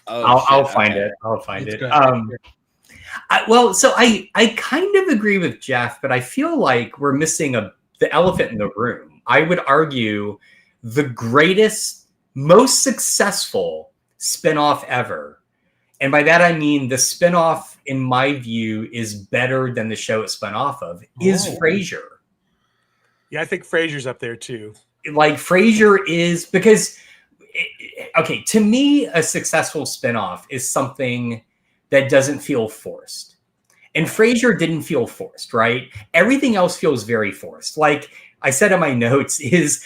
I'll find it. I'll find it. So I kind of agree with Jeff, but I feel like we're missing the elephant in the room. I would argue the greatest, most successful spinoff ever. And by that, I mean the spinoff, in my view, is better than the show it spun off of, is Frasier. Yeah, I think Frasier's up there too. Like Frasier is, because, to me, a successful spinoff is something that doesn't feel forced. And Frasier didn't feel forced, right? Everything else feels very forced. Like I said in my notes, is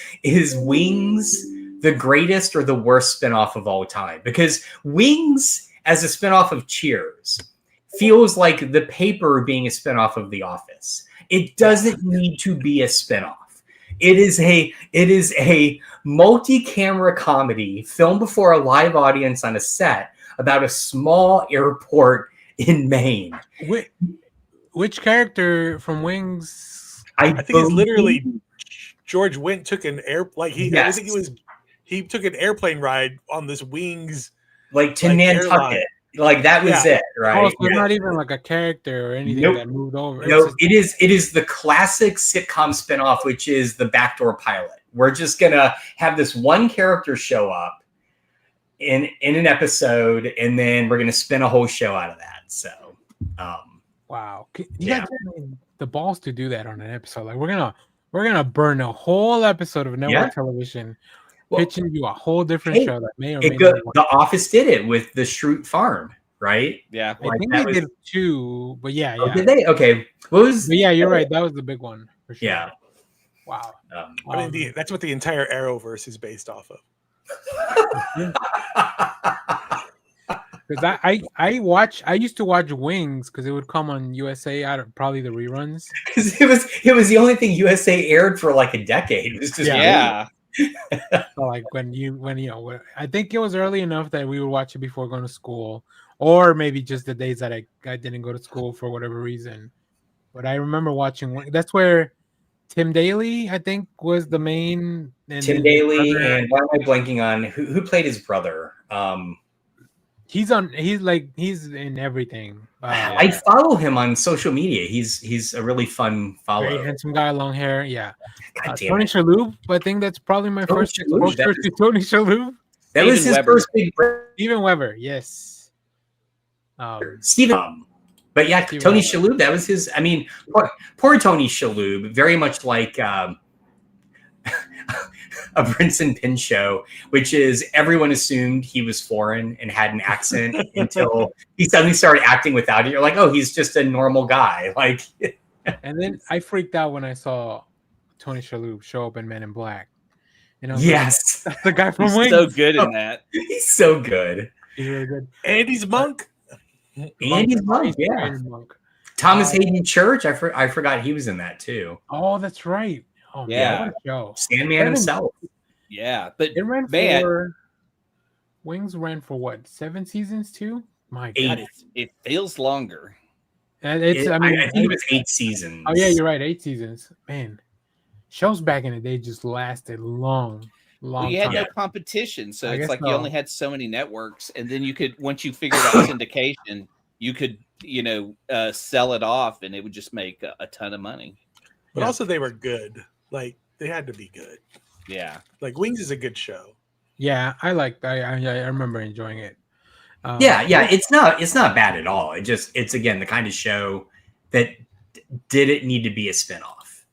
Wings the greatest or the worst spinoff of all time? Because Wings, as a spinoff of Cheers, feels like the paper being a spinoff of The Office. It doesn't need to be a spinoff. It is a multi-camera comedy filmed before a live audience on a set about a small airport in Maine. Which character from Wings? I think it's literally George Wendt took an I think he took an airplane ride on this Wings, like to Nantucket. Like that was it, right? Oh, so it's not even like a character or anything that moved over. No, it is the classic sitcom spinoff, which is the backdoor pilot. We're just gonna have this one character show up in an episode, and then we're gonna spin a whole show out of that. So, wow, you guys have the balls to do that on an episode. Like we're gonna burn a whole episode of network television. Pitching you a whole different show that may or may not. The Office did it with the Schrute Farm, right? Yeah, I think they did too, but yeah. Did they? Okay, you're right. That was the big one for sure. Yeah. Wow. I mean, that's what the entire Arrowverse is based off of. Because I used to watch Wings because it would come on USA. Probably the reruns. Because it was the only thing USA aired for like a decade. It was just So like when I think it was early enough that we would watch it before going to school, or maybe just the days that I didn't go to school for whatever reason. But I remember watching. That's where Tim Daly, I think, was the main. Tim Daly, and why am I blanking on who played his brother? He's in everything. I follow him on social media. He's a really fun follow. Very handsome guy, long hair. Yeah. Tony Shalhoub. I think that's probably my first exposure to Tony Shalhoub. That was his first big break. Steven Weber, yes. Steven. But yeah, Tony Shalhoub. That was his. I mean, poor Tony Shalhoub. Very much like a Brinson Pin show, which is everyone assumed he was foreign and had an accent until he suddenly started acting without it. You're like, oh, he's just a normal guy. Like, and then I freaked out when I saw Tony Shalhoub show up in Men in Black. Yes, that's the guy from He's Wings. So good in that. He's so good. He's really good. Andy's Monk. Andy's Monk. Yeah. Thomas Hayden Church. I forgot he was in that too. Oh, that's right. Oh, yeah. Show. Sandman himself. Yeah, but it ran for Wings ran for what, 7 seasons too? My God, it feels longer. And I think it was 8 seasons. Oh yeah, you're right, 8 seasons. Man, shows back in the day just lasted long. Well, you had no competition, so it's like you only had so many networks, and then you could, once you figured out syndication, you could sell it off, and it would just make a ton of money. But also, they were good. Like, they had to be good. Yeah. Like, Wings is a good show. Yeah, I remember enjoying it. Yeah, it's not bad at all. It's again the kind of show that didn't need to be a spinoff.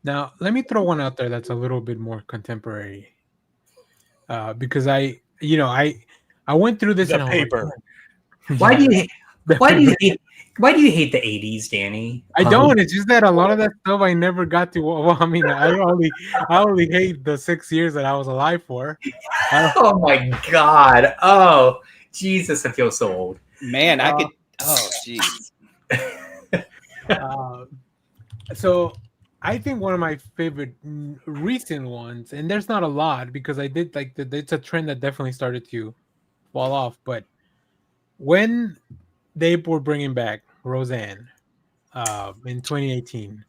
Now, let me throw one out there that's a little bit more contemporary. Because I went through this The in paper. Why do you hate the 80s, Danny? I don't. It's just that a lot of that stuff I never got to. Well, I mean, I only hate the 6 years that I was alive for. Oh my God! Oh Jesus, I feel so old. Man, I could. Oh jeez. So, I think one of my favorite recent ones, and there's not a lot because I did it's a trend that definitely started to fall off, but when they were bringing back Roseanne in 2018.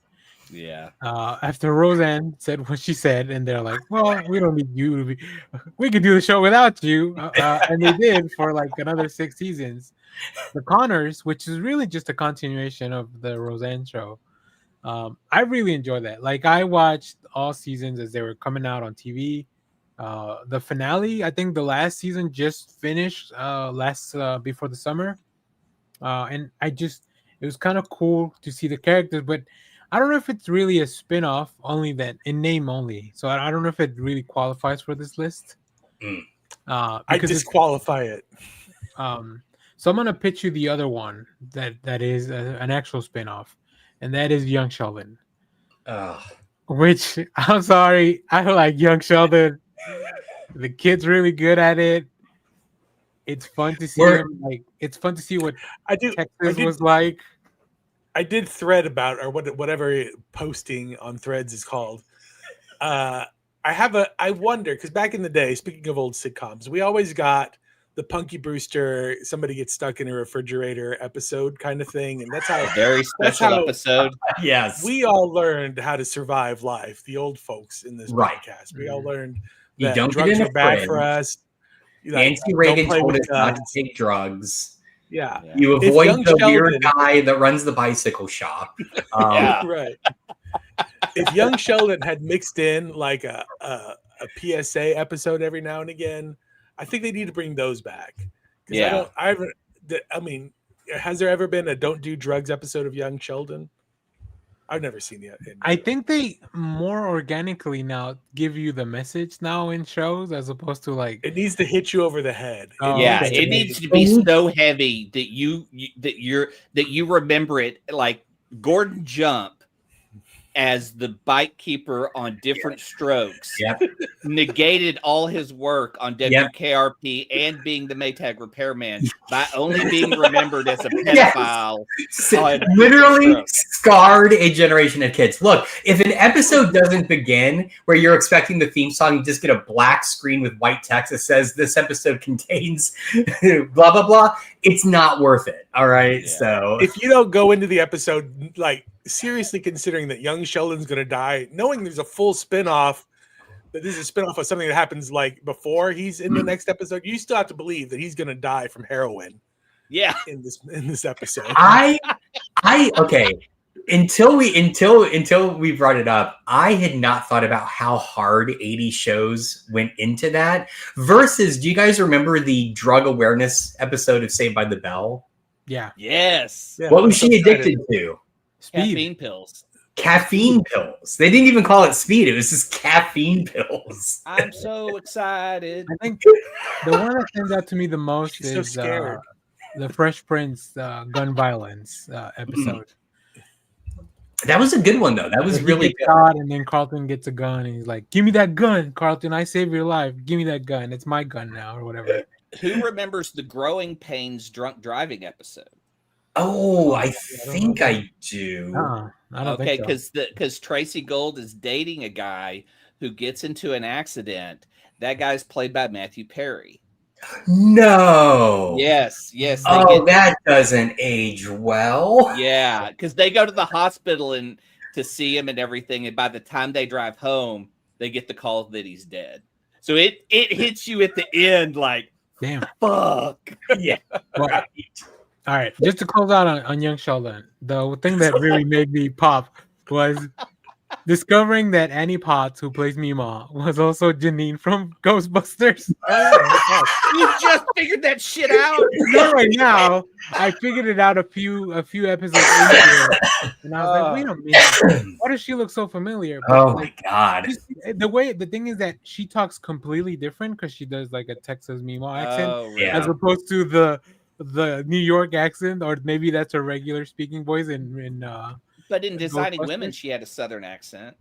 Yeah. After Roseanne said what she said, and they're like, well, we don't need you. We could do the show without you. And they did for like another 6 seasons. The Connors, which is really just a continuation of the Roseanne show. I really enjoyed that. Like, I watched all seasons as they were coming out on TV. The finale, I think the last season just finished before the summer. And it was kind of cool to see the characters, but I don't know if it's really a spin-off, only that in name only. So I don't know if it really qualifies for this list. I disqualify it. So I'm going to pitch you the other one that is an actual spin-off, and that is Young Sheldon. Which, I'm sorry, I like Young Sheldon. The kid's really good at it. It's fun to see We're- him. Like, it's fun to see what I do. Texas was like. I did thread about, or whatever posting on Threads is called. I wonder, because back in the day, speaking of old sitcoms, we always got the Punky Brewster, somebody gets stuck in a refrigerator episode kind of thing, and that's how A very special how- episode. Yes. we all learned how to survive life. The old folks in this Right. podcast, we all learned You that don't get drugs in a are bad fridge. for us. Nancy don't Reagan play told with us not to guns. take drugs. Yeah, Yeah. You If avoid Young the weird Sheldon- guy that runs the bicycle shop. Yeah. right. If Young Sheldon had mixed in like a PSA episode every now and again, I think they need to bring those back. 'Cause Yeah. I mean, has there ever been a "Don't Do Drugs" episode of Young Sheldon? I've never seen it. I think they more organically now give you the message now in shows as opposed to like it needs to hit you over the head. Oh, Yeah, okay. it needs to be so heavy that you remember it, like Gordon Jump as the bike keeper on Different Strokes. Yep. Negated all his work on WKRP and being the Maytag repairman by only being remembered as a pedophile. on Literally Different Strokes. scarred a generation of kids. Look, if an episode doesn't begin where you're expecting the theme song, you just get a black screen with white text that says this episode contains blah blah blah, it's not worth it. All right. Yeah. So If you don't go into the episode like seriously considering that Young Sheldon's going to die, knowing there's a full spin-off, that this is a spin-off of something that happens like before he's in the next episode, you still have to believe that he's going to die from heroin Yeah. in this episode. I okay. Until we brought it up, I had not thought about how hard 80 shows went into that. Versus, do you guys remember the drug awareness episode of Saved by the Bell? yeah, Yes. Yeah, What was I'm she so excited. addicted to? speed. Caffeine pills. Caffeine pills. They didn't even call it speed. It was just caffeine pills. I'm so excited. I think the one that stands out to me the most She's so is scared. the Fresh Prince gun violence episode. That was a good one, though. That was He really gets good. shot and then Carlton gets a gun and he's like, "Give me that gun, Carlton! I saved your life. Give me that gun. It's my gun now," or whatever. Who remembers the Growing Pains drunk driving episode? Oh, I don't think know. I do. I don't Okay, think so. because Tracy Gold is dating a guy who gets into an accident. That guy's played by Matthew Perry. No. Yes. They Oh, that doesn't age well. yeah, because they go to the hospital and to see him and everything, and by the time they drive home, they get the call that he's dead. So it hits you at the end like, Damn. fuck. Yeah. Well, Right. all right, just to close out on Young Sheldon, the thing that really made me pop was discovering that Annie Potts, who plays Mima, was also Janine from Ghostbusters. You just figured that shit out. Not right now. I figured it out a few episodes earlier, and I was like, "Wait a minute, why does she look so familiar?" But, Oh, my like, God. the thing is that she talks completely different because she does like a Texas Mima accent Oh, really? Yeah. as opposed to the New York accent, or maybe that's her regular speaking voice in But in Designing Ghostbusters? Women, she had a Southern accent.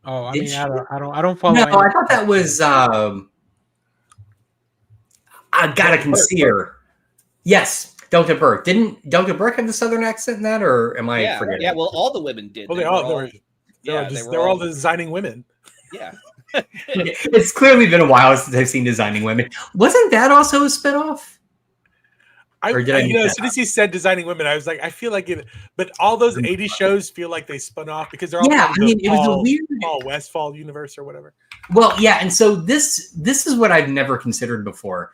Oh, I Did mean, she? I don't follow. No, any- I thought that was. I gotta consider. Yes, Delta Burke. Didn't Delta Burke have the Southern accent in that, or am I Yeah, forgetting? yeah. Well, all the women did. Well, They they were all all- they yeah, they were were all designing women. yeah. It's clearly been a while since I've seen Designing Women. Wasn't that also a spinoff? Or did I you make know, that as soon as he said designing women, I was like, I feel like it. But all those 80 shows feel like they spun off because they're all Yeah, part I of mean, the it was a Paul, weird. Paul Westfall universe or whatever. Well, yeah, and so this is what I've never considered before.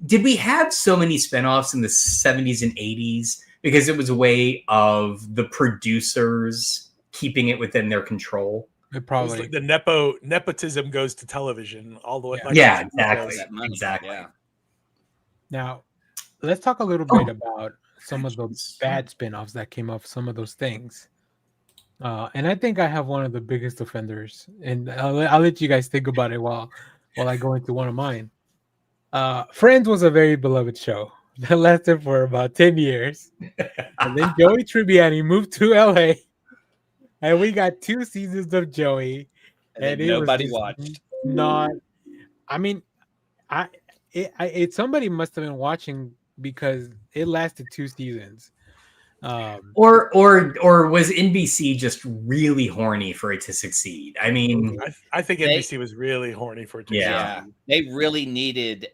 Did we have so many spinoffs in the 70s and 80s because it was a way of the producers keeping it within their control? It It was probably. like the nepotism goes to television all the way. Yeah. like Yeah, on exactly. That money, Exactly. Yeah. Now, let's talk a little bit about some of the bad spin-offs that came off some of those things. And I think I have one of the biggest offenders, and I'll let you guys think about it while I go into one of mine. Friends was a very beloved show that lasted for about 10 years. And then Joey Tribbiani moved to LA, and we got 2 seasons of Joey. And it was nobody just watched. Not, I mean, somebody must have been watching because it lasted 2 seasons. Or was NBC just really horny for it to succeed? I mean, I think NBC was really horny for it to Yeah, they really needed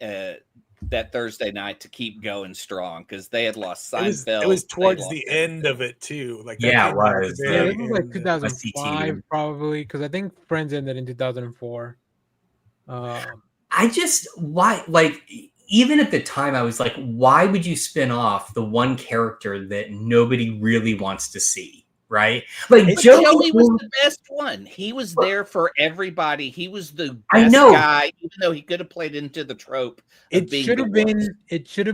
that Thursday night to keep going strong because they had lost Seinfeld. It was towards the end of it too. Like that Yeah, came it out at was. the Yeah, very this was like end. 2005 probably, because I think Friends ended in 2004. I just even at the time I was like, why would you spin off the one character that nobody really wants to see? Right? Like Joey was the best one. He was there for everybody. He was the best guy, even though he could have played into the trope. It should have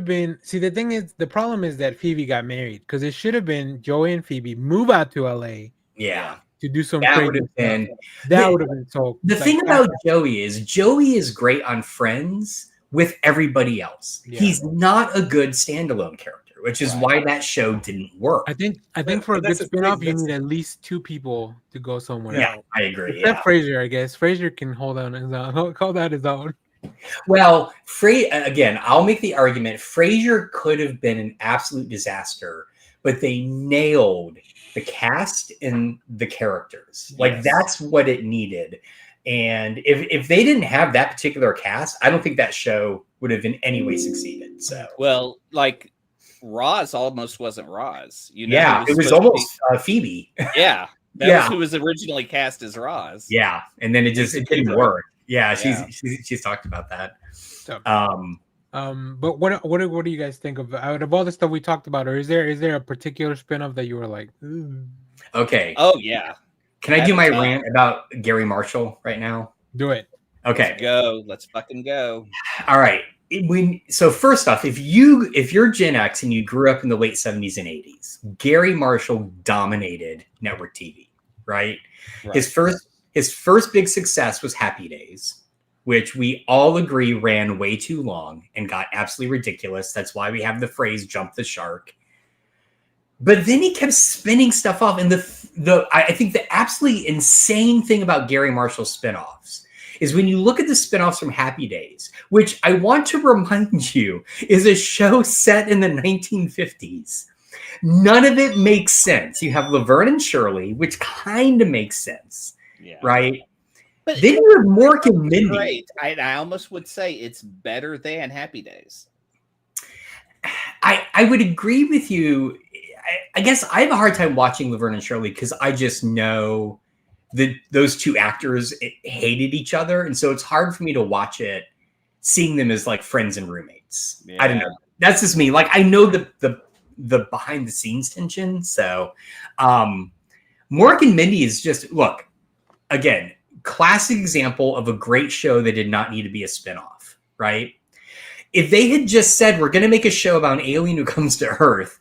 been. See, the problem is that Phoebe got married, because it should have been Joey and Phoebe move out to LA. Yeah. To do some that crazy would have been stuff. That would have been so. The thing about Joey is great on Friends with everybody else. Yeah. He's not a good standalone character, which is why that show didn't work. I think for a good spin-off, you need at least 2 people to go somewhere. Yeah, I agree. Except Frasier, I guess. Frasier can hold on his own. Hold out his own. Well, again, I'll make the argument Frasier could have been an absolute disaster, but they nailed the cast and the characters. Like that's what it needed. And if they didn't have that particular cast, I don't think that show would have in any way succeeded. So like Roz almost wasn't Roz. It was almost Phoebe. Yeah. That was who was originally cast as Roz. Yeah. And then it didn't work. Yeah, she's talked about that. So, but what do you guys think of out of all the stuff we talked about, or is there a particular spinoff that you were like, ooh? Okay. Oh yeah. Can I do my rant about Gary Marshall right now? Do it. Okay. Let's go. Let's fucking go. All right. So first off, if you're Gen X and you grew up in the late 70s and 80s, Gary Marshall dominated network TV, right? His first big success was Happy Days, which we all agree ran way too long and got absolutely ridiculous. That's why we have the phrase "jump the shark." But then he kept spinning stuff off, and I think the absolutely insane thing about Gary Marshall's spinoffs is when you look at the spinoffs from Happy Days, which I want to remind you is a show set in the 1950s. None of it makes sense. You have Laverne and Shirley, which kind of makes sense, right? But then you have Mork and Mindy. Great. I almost would say it's better than Happy Days. I would agree with you. I guess I have a hard time watching Laverne and Shirley because I just know that those two actors hated each other. And so it's hard for me to watch it, seeing them as like friends and roommates. Yeah. I don't know. That's just me. Like I know the behind the scenes tension. So Mork and Mindy is just, look, again, classic example of a great show that did not need to be a spinoff, right? If they had just said, we're going to make a show about an alien who comes to Earth,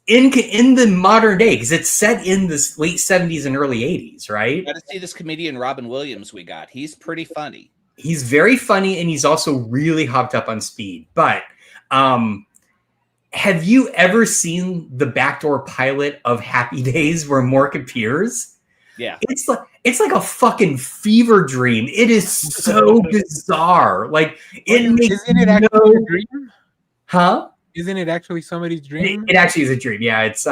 in the modern day, because it's set in the late 70s and early 80s, right? Got to see this comedian Robin Williams we got. He's pretty funny. He's very funny, and he's also really hopped up on speed. But have you ever seen the backdoor pilot of Happy Days where Mork appears? Yeah. It's like a fucking fever dream. It is so bizarre. Like it makes actually a dream? Huh? Isn't it actually somebody's dream? It actually is a dream. Yeah, it's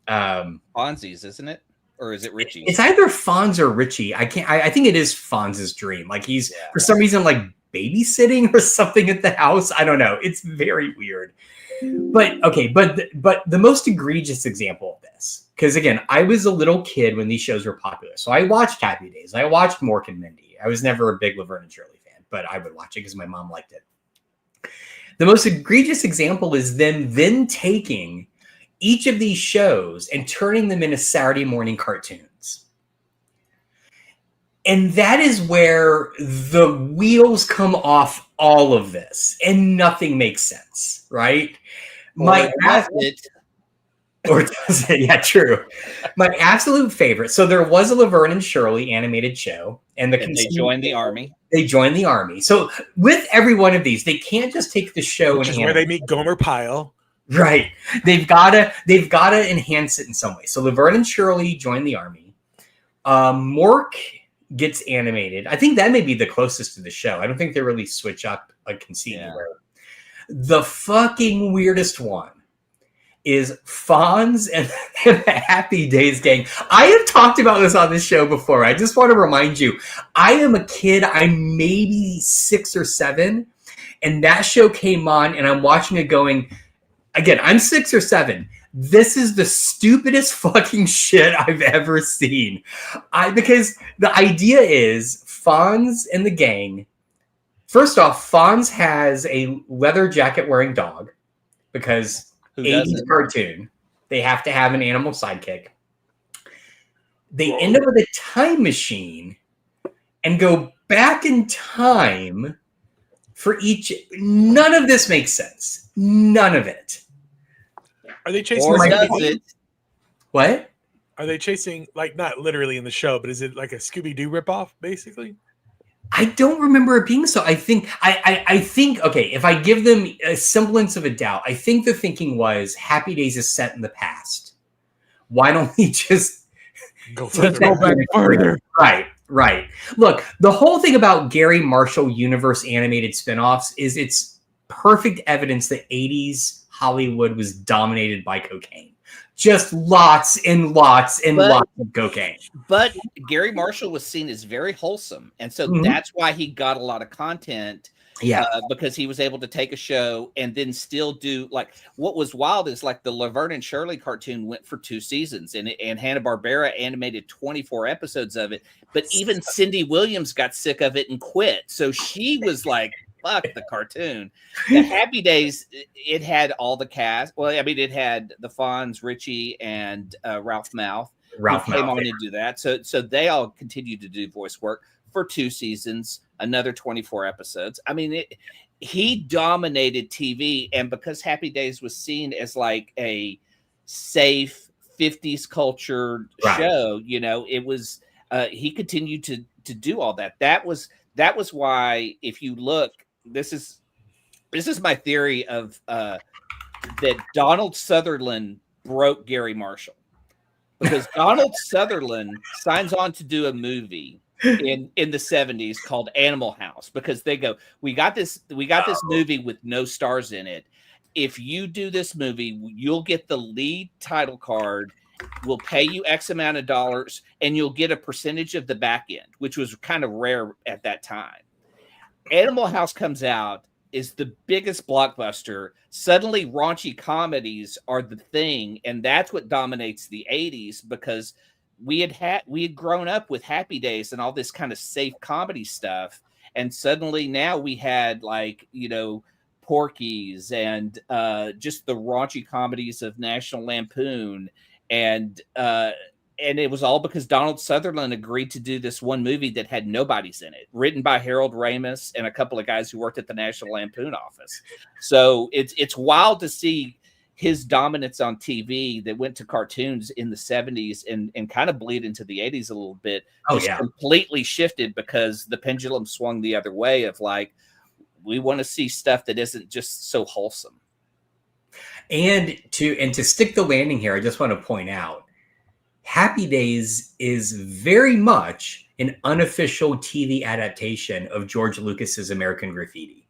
Fonzie's, isn't it? Or is it Richie's? It's either Fonz or Richie. I think it is Fonz's dream. Like he's for some reason like babysitting or something at the house. I don't know. It's very weird. But okay, but the most egregious example of this, because again, I was a little kid when these shows were popular. So I watched Happy Days. I watched Mork and Mindy. I was never a big Laverne and Shirley fan, but I would watch it because my mom liked it. The most egregious example is them then taking each of these shows and turning them into Saturday morning cartoons. And that is where the wheels come off all of this and nothing makes sense, right? Or does it? Yeah, true. My absolute favorite. So there was a Laverne and Shirley animated show, and they joined the army. They joined the army. So with every one of these, they can't just take the show which is where they meet Gomer Pyle. Right. They've gotta enhance it in some way. So Laverne and Shirley joined the army. Mork gets animated. I think that may be the closest to the show. I don't think they really switch up a conceit anywhere. The fucking weirdest one is Fonz and the Happy Days gang. I have talked about this on this show before. I just want to remind you, I am a kid. I'm maybe 6 or 7, and that show came on, and I'm watching it going, again, I'm 6 or 7. This is the stupidest fucking shit I've ever seen. Because the idea is Fonz and the gang. First off, Fonz has a leather jacket wearing dog because 80s cartoon. They have to have an animal sidekick. They end up with a time machine and go back in time for each. None of this makes sense. None of it. Are they chasing? What? Are they chasing, like, not literally in the show, but is it like a Scooby-Doo ripoff, basically? I don't remember it being so. I think, okay, if I give them a semblance of a doubt, I think the thinking was Happy Days is set in the past. Why don't we just go back further? Right. Look, the whole thing about Gary Marshall universe animated spinoffs is it's perfect evidence that 80s Hollywood was dominated by cocaine. Just lots and lots and lots of cocaine. But Gary Marshall was seen as very wholesome. And so that's why he got a lot of content. Yeah. Because he was able to take a show and then still do, like, what was wild is like the Laverne and Shirley cartoon went for 2 seasons and Hanna-Barbera animated 24 episodes of it. But even Cindy Williams got sick of it and quit. So she was like, fuck the cartoon. The Happy Days, it had all the cast. Well, I mean, it had the Fonz, Richie, and Ralph Mouth. Came on to do that. So they all continued to do voice work for 2 seasons, another 24 episodes. I mean, he dominated TV, and because Happy Days was seen as like a safe 50s culture show, you know, it was he continued to do all that. That was why, if you look, this is my theory of that Donald Sutherland broke Gary Marshall, because Donald Sutherland signs on to do a movie in the 70s called Animal House, because they go, we got this movie with no stars in it. If you do this movie, you'll get the lead title card. We'll pay you X amount of dollars, and you'll get a percentage of the back end, which was kind of rare at that time. Animal House comes out, is the biggest blockbuster. Suddenly raunchy comedies are the thing, and that's what dominates the 80s, because we had grown up with Happy Days and all this kind of safe comedy stuff, and suddenly now we had, like, you know, Porky's and just the raunchy comedies of National Lampoon, and it was all because Donald Sutherland agreed to do this one movie that had nobodies in it, written by Harold Ramis and a couple of guys who worked at the National Lampoon office. So it's wild to see his dominance on TV that went to cartoons in the 70s and kind of bleed into the 80s a little bit. Completely shifted because the pendulum swung the other way of, like, we want to see stuff that isn't just so wholesome. And to stick the landing here, I just want to point out, Happy Days is very much an unofficial TV adaptation of George Lucas's American Graffiti,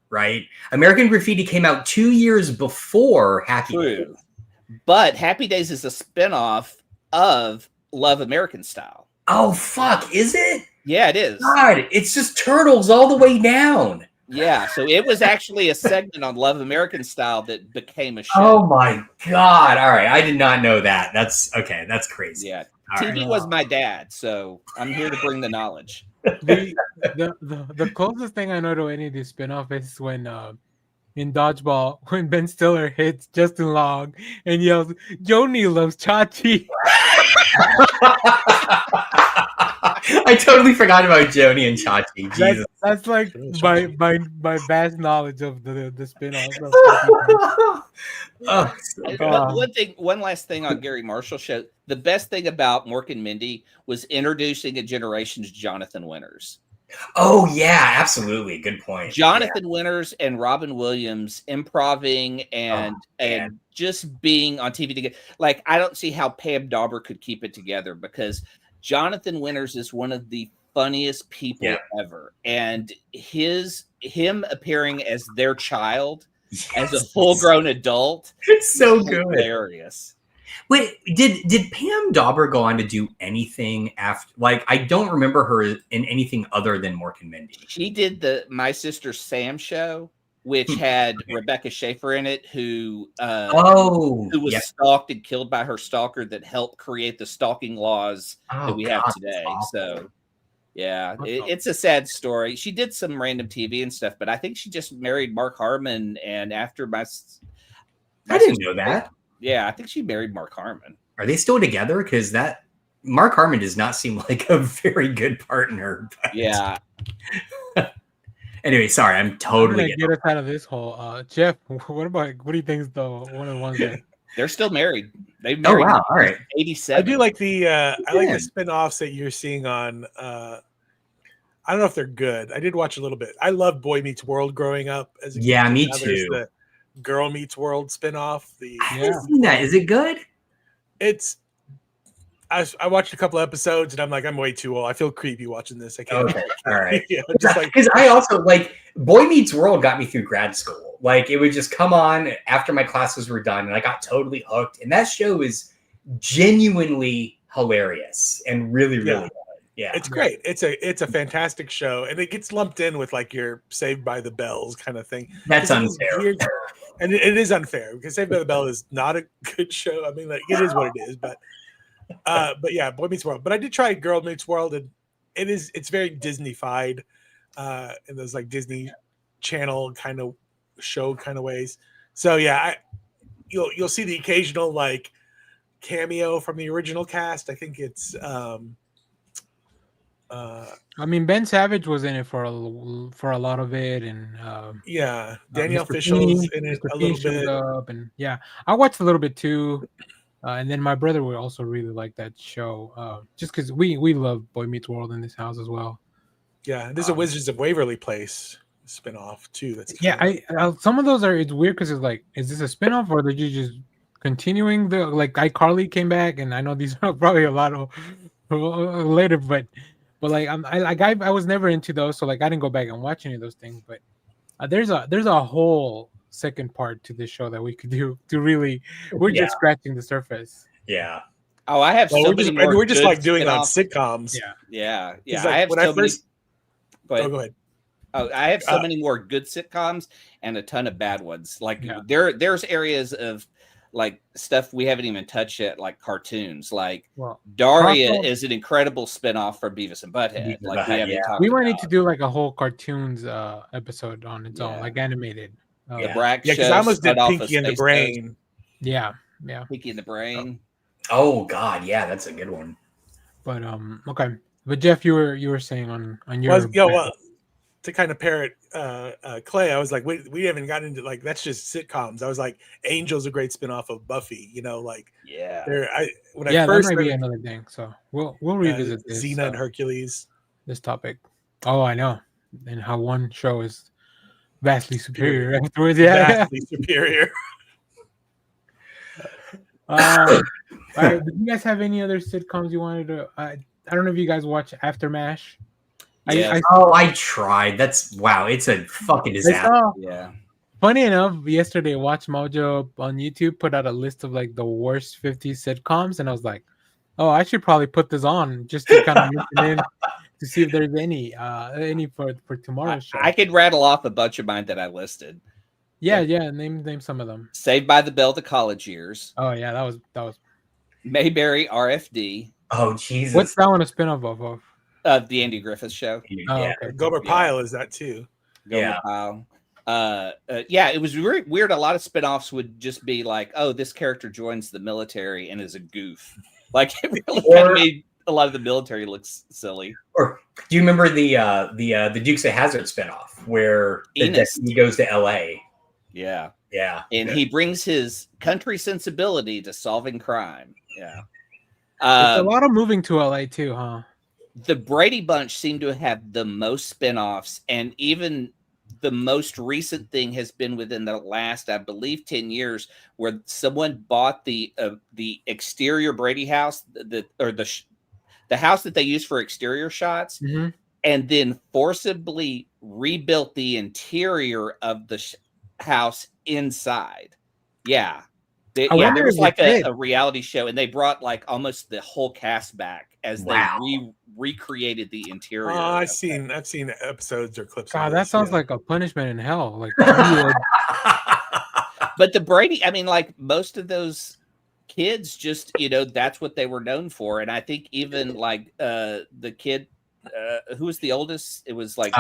right? American Graffiti came out 2 years before Happy Days. But Happy Days is a spinoff of Love American Style. Oh, fuck. Is it? Yeah, it is. God, it's just Turtles all the way down. Yeah, so it was actually a segment on Love American Style that became a show. Oh my God. All right. I did not know that. That's okay. That's crazy. Yeah. TV was my dad, so I'm here to bring the knowledge. The closest thing I know to any of these spin-offs is when in Dodgeball, when Ben Stiller hits Justin Long and yells, "Joni loves Chachi." I totally forgot about Joni and Chachi. Jesus. That's like my vast knowledge of the spin-off. One last thing on Gary Marshall show. The best thing about Mork and Mindy was introducing a generation to Jonathan Winters. Oh yeah, absolutely. Good point. Jonathan Winters and Robin Williams improving and just being on TV together. Like, I don't see how Pam Dauber could keep it together, because Jonathan Winters is one of the funniest people ever, and him appearing as their child, as a full-grown adult, It's so is good. hilarious. Wait, did Pam Dauber go on to do anything after? Like, I don't remember her in anything other than Mork and Mindy. She did the My Sister Sam show, which had Rebecca Schaefer in it, who was stalked and killed by her stalker that helped create the stalking laws that we have today. So, yeah, it's a sad story. She did some random TV and stuff, but I think she just married Mark Harmon. And after my I didn't know that. Yeah, I think she married Mark Harmon. Are they still together? Because that Mark Harmon does not seem like a very good partner. But... Yeah. Anyway, sorry, I'm totally get us out of this hole. Jeff, what do you think is one of the ones that they're still married? They've married. Oh wow! All right. 87. I do like the I like the spin-offs that you're seeing on. I don't know if they're good. I did watch a little bit. I loved Boy Meets World growing up. As a kid. Me now too. The Girl Meets World spin-off. I haven't seen that. Is it good? It's. I watched a couple episodes and I'm like, I'm way too old. I feel creepy watching this. I can't. Okay, all right. Because I also like Boy Meets World got me through grad school. Like it would just come on after my classes were done, and I got totally hooked. And that show is genuinely hilarious and really good. Yeah, it's great. It's a fantastic show, and it gets lumped in with like your Saved by the Bells kind of thing. That's unfair. And it is unfair because Saved by the Bell is not a good show. I mean, like it is what it is, but yeah, Boy Meets World. But I did try Girl Meets World, and it's very Disney-fied in those like Disney Channel kind of show kind of ways. So yeah, you'll see the occasional like cameo from the original cast. I think it's I mean, Ben Savage was in it for a lot of it, and Danielle Fishel's in it a little bit. And yeah, I watched a little bit too. And then my brother would also really like that show, just because we love Boy Meets World in this house as well. Yeah, there's a Wizards of Waverly Place spinoff too. That's some of those it's weird because it's like, is this a spinoff or are you just continuing the like iCarly came back? And I know these are probably a lot of later, but like I was never into those, so like I didn't go back and watch any of those things. But there's a whole second part to this show that we could do to really just scratching the surface. Yeah. Oh, I have we're just like doing on sitcoms. Yeah. Like, I have when so I first many. Go ahead. Oh, I have so many more good sitcoms and a ton of bad ones. Like there's areas of like stuff we haven't even touched yet, like cartoons. Like Daria is an incredible spinoff from Beavis and Butthead. Like we haven't talked we about. might need to do like a whole cartoons episode on its own, like animated. The Brack because I almost did Pinky and the Brain. Coast. Yeah. Pinky and the Brain. Oh God, yeah, that's a good one. But okay. But Jeff, you were saying on your to kind of parrot Clay, I was like, we haven't gotten into like that's just sitcoms. I was like, Angel's a great spinoff of Buffy. Like that might be another thing. So we'll revisit this. Xena and Hercules. This topic. Oh, I know, and how one show is vastly superior afterwards. Vastly superior. All right, did you guys have any other sitcoms you wanted to? I don't know if you guys watch AfterMASH. I tried. It's a fucking disaster. Funny enough, yesterday Watch Mojo on YouTube put out a list of like the worst 50 sitcoms, and I was like, oh, I should probably put this on just to kind of listen in to see if there's any for tomorrow's show. I could rattle off a bunch of mine that I listed. Yeah. Name some of them. Saved by the Bell, The College Years. Oh yeah, that was Mayberry, RFD. Oh Jesus, what's that one a spinoff of? The Andy Griffith Show. Okay. Gomer Pyle is that too. Gomer Pyle. It was weird. A lot of spinoffs would just be like, oh, this character joins the military and is a goof. Like it really kind of made a lot of the military looks silly. Or do you remember the Dukes of Hazzard spinoff where he goes to LA? Yeah. And he brings his country sensibility to solving crime. Yeah. It's a lot of moving to LA too, huh? The Brady Bunch seemed to have the most spinoffs, and even the most recent thing has been within the last, I believe, 10 years, where someone bought the exterior Brady house, the the house that they used for exterior shots, and then forcibly rebuilt the interior of the house inside. Yeah. There was like a reality show, and they brought like almost the whole cast back as they recreated the interior. I've seen episodes or clips. God, of that this, sounds like a punishment in hell. Like, but the Brady, I mean, like most of those kids, just that's what they were known for, and I think even like the kid who was the oldest, it was like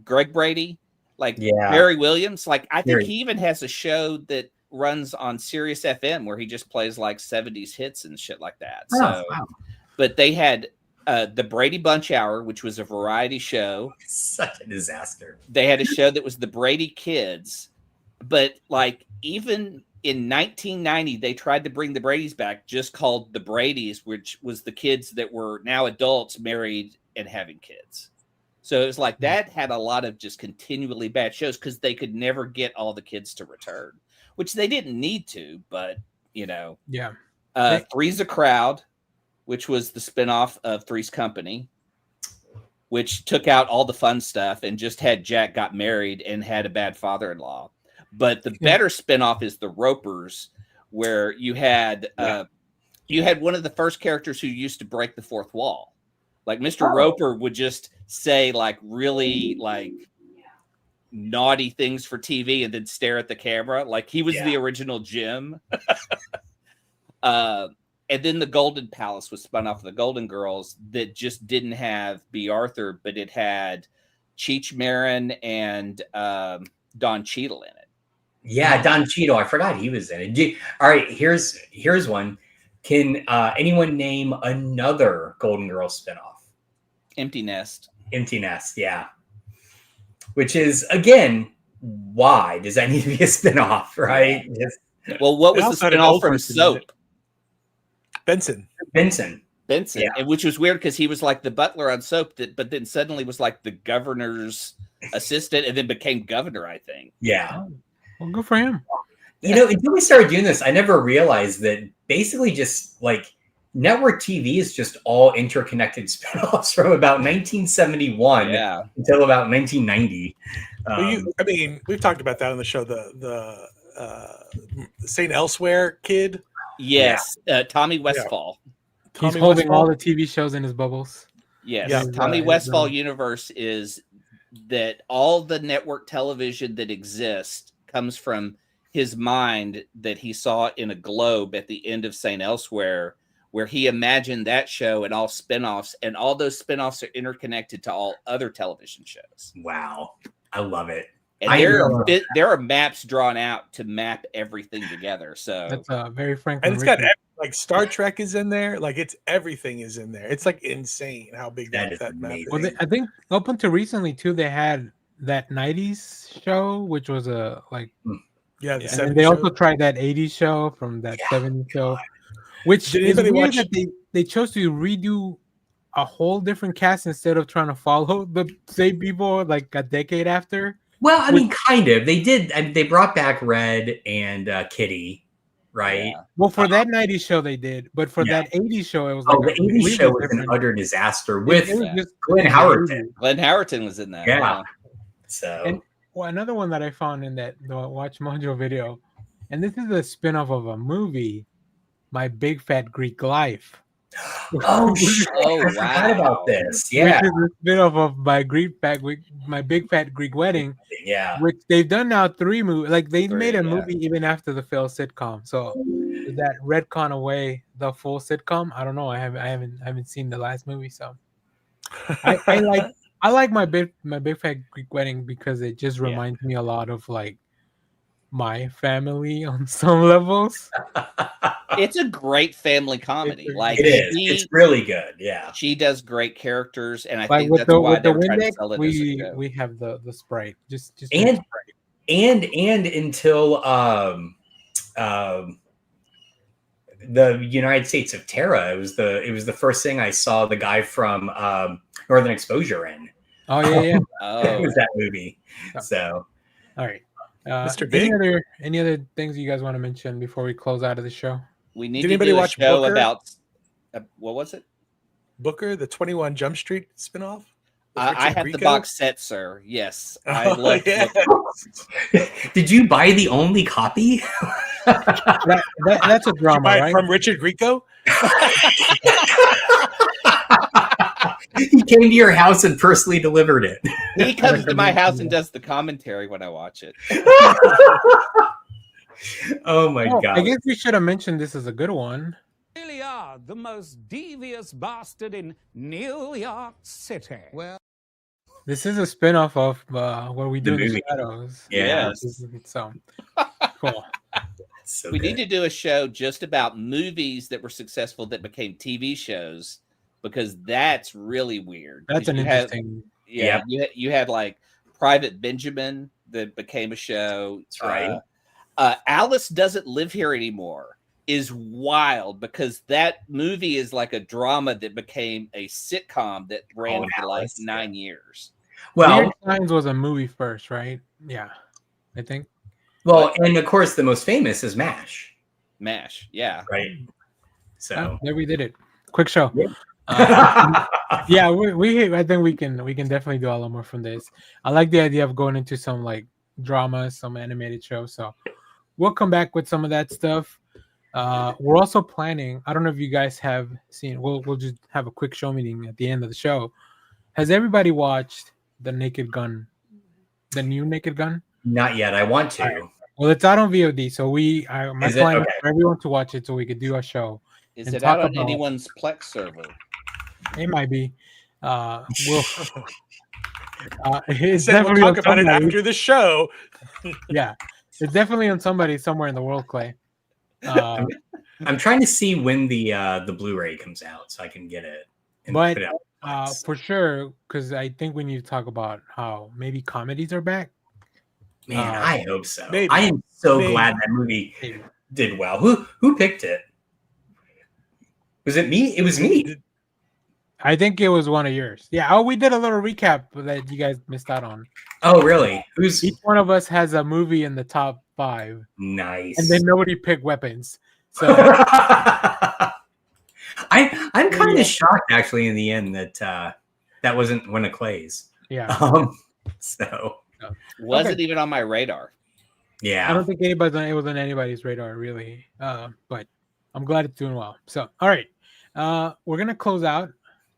Greg Brady, like Barry Williams. Like I think he even has a show that runs on Sirius FM where he just plays like 70s hits and shit like that. But they had the Brady Bunch Hour, which was a variety show. Such a disaster. They had a show that was the Brady Kids, but like even in 1990, they tried to bring the Bradys back, just called the Bradys, which was the kids that were now adults, married and having kids. So it was like that had a lot of just continually bad shows because they could never get all the kids to return, which they didn't need to, but Three's a Crowd, which was the spinoff of Three's Company, which took out all the fun stuff and just had Jack got married and had a bad father-in-law. But the better spinoff is The Ropers, where you had one of the first characters who used to break the fourth wall. Like Mr. Roper would just say like really like naughty things for TV and then stare at the camera. Like he was the original Jim. And then the Golden Palace was spun off of the Golden Girls that just didn't have B. Arthur, but it had Cheech Marin and Don Cheadle in it. Yeah, Don Cheadle. I forgot he was in it. All right, here's one. Can anyone name another Golden Girls spinoff? Empty Nest. Empty Nest, yeah. Which is, again, why does that need to be a spinoff, right? Well, what was the spinoff from Soap? Benson, yeah. Which was weird because he was like the butler on Soap, but then suddenly was like the governor's assistant and then became governor, I think. Yeah. Well, good for him. Until we started doing this, I never realized that basically just like network TV is just all interconnected spinoffs from about 1971 until about 1990. I mean, we've talked about that on the show. The St. Elsewhere kid. Yes, Tommy Westfall. He's holding all the TV shows in his bubbles. Yes, Tommy Westfall universe is that all the network television that exists comes from his mind that he saw in a globe at the end of St. Elsewhere, where he imagined that show and all spinoffs, and all those spinoffs are interconnected to all other television shows. Wow, I love it. And there are maps drawn out to map everything together. So that's very Franklin. And it's got like Star Trek is in there. Like everything is in there. It's like insane how big that map is. Well, I think up until recently too, they had that 90s show, which was the and they also tried that 80s show from that 70s show, which is weird that they chose to redo a whole different cast instead of trying to follow the same people like a decade after. Well, I mean, kind of. They did. They brought back Red and Kitty, right? Yeah. Well, for that 90s show they did, but for that 80s show, it was the 80s show was an utter disaster with Glenn Howerton. Glenn Howerton was in that. Yeah. So, another one that I found in that the Watch Mojo video, and this is a spinoff of a movie, My Big Fat Greek Life. Oh, wow! I forgot about this. Yeah, which is a spinoff of My Big Fat Greek Wedding. Yeah, which they've done now 3 movies. Like they made a movie even after the failed sitcom. So is that retcon away the full sitcom? I don't know. I haven't seen the last movie. So I like my big Fat Greek Wedding because it just reminds me a lot of like my family on some levels. It's a great family comedy. Like it is. It's really good. Yeah. She does great characters, and I like think that's why they're trying to sell it. We have the Sprite. Just and until the United States of Terra, it was the first thing I saw the guy from Northern Exposure in. Oh yeah. It was that movie. So all right. Mr. Big. Any other things you guys want to mention before we close out of the show? We need to do a show about what was it? Booker, the 21 Jump Street spinoff? with I Richard have the Grieco? box set, sir. Yes, I Oh, love yeah. Did you buy the only copy? That's a Did you drama, buy it right? from Richard Grieco? He came to your house and personally delivered it. He comes to my house and does the commentary when I watch it. Oh my Oh, god. I guess we should have mentioned this is a good one. Really are the most devious bastard in New York City. Well, This is a spin-off of What We The Do in the movie. Shadows. Yeah. So cool. So We good. need to do a show just about movies that were successful that became TV shows, because that's really weird. That's 'Cause an you have- interesting. Yeah, you had like Private Benjamin that became a show. That's right. Alice Doesn't Live Here Anymore is wild, because that movie is like a drama that became a sitcom that ran Oh, for like Alice, 9 years. Well, Weird Science was a movie first, right? Yeah, I think. and of course the most famous is MASH, MASH, yeah. right? So There we did it. Quick show. Yeah. Yeah, I think we can definitely do a lot more from this. I like the idea of going into some like drama, some animated show. So we'll come back with some of that stuff. We're also planning. I don't know if you guys have seen. We'll just have a quick show meeting at the end of the show. Has everybody watched the Naked Gun, the new Naked Gun? Not yet. I want to. All right. Well, it's out on VOD, so my Is it? plan is Okay. for everyone to watch it so we could do a show. Is And it talk out on about- anyone's Plex server? It might be. We'll. It's Said we'll definitely talk on about it somebody. after the show. Yeah, it's definitely on somebody somewhere in the world, Clay. I'm trying to see when the Blu-ray comes out so I can get it. And But put it out. for sure, because I think we need to talk about how maybe comedies are back. Man, I hope so. maybe. I am so Maybe. glad that movie Maybe. did well. Who picked it? Was it me? It was me. I think it was one of yours. Yeah. Oh, we did a little recap that you guys missed out on. Oh, really? Who's Each one of us has a movie in the top 5, nice? and then nobody picked weapons. So I'm kind of shocked actually in the end that that wasn't one of Clay's. yeah, So Wasn't even on my radar. yeah. I don't think it was on anybody's radar really. But I'm glad it's doing well. So all right, we're gonna close out.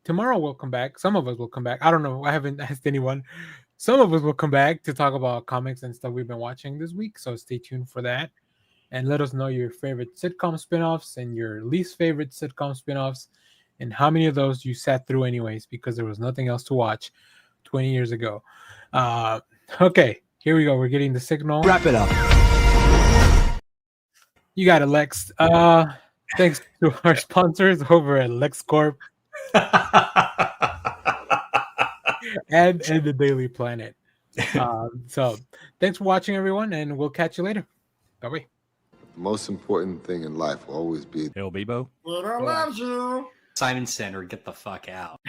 Tomorrow we'll come back. Some of us will come back. I don't know. I haven't asked anyone. Some of us will come back to talk about comics and stuff we've been watching this week. So stay tuned for that. And let us know your favorite sitcom spin-offs and your least favorite sitcom spin-offs, and how many of those you sat through anyways because there was nothing else to watch 20 years ago. Okay, here we go. We're getting the signal. Wrap it up. You got it, Lex. Thanks to our sponsors over at LexCorp and the Daily Planet. So thanks for watching, everyone, and we'll catch you later. Bye-bye. The most important thing in life will always be Hell, Bebo. Simon Center, get the fuck out.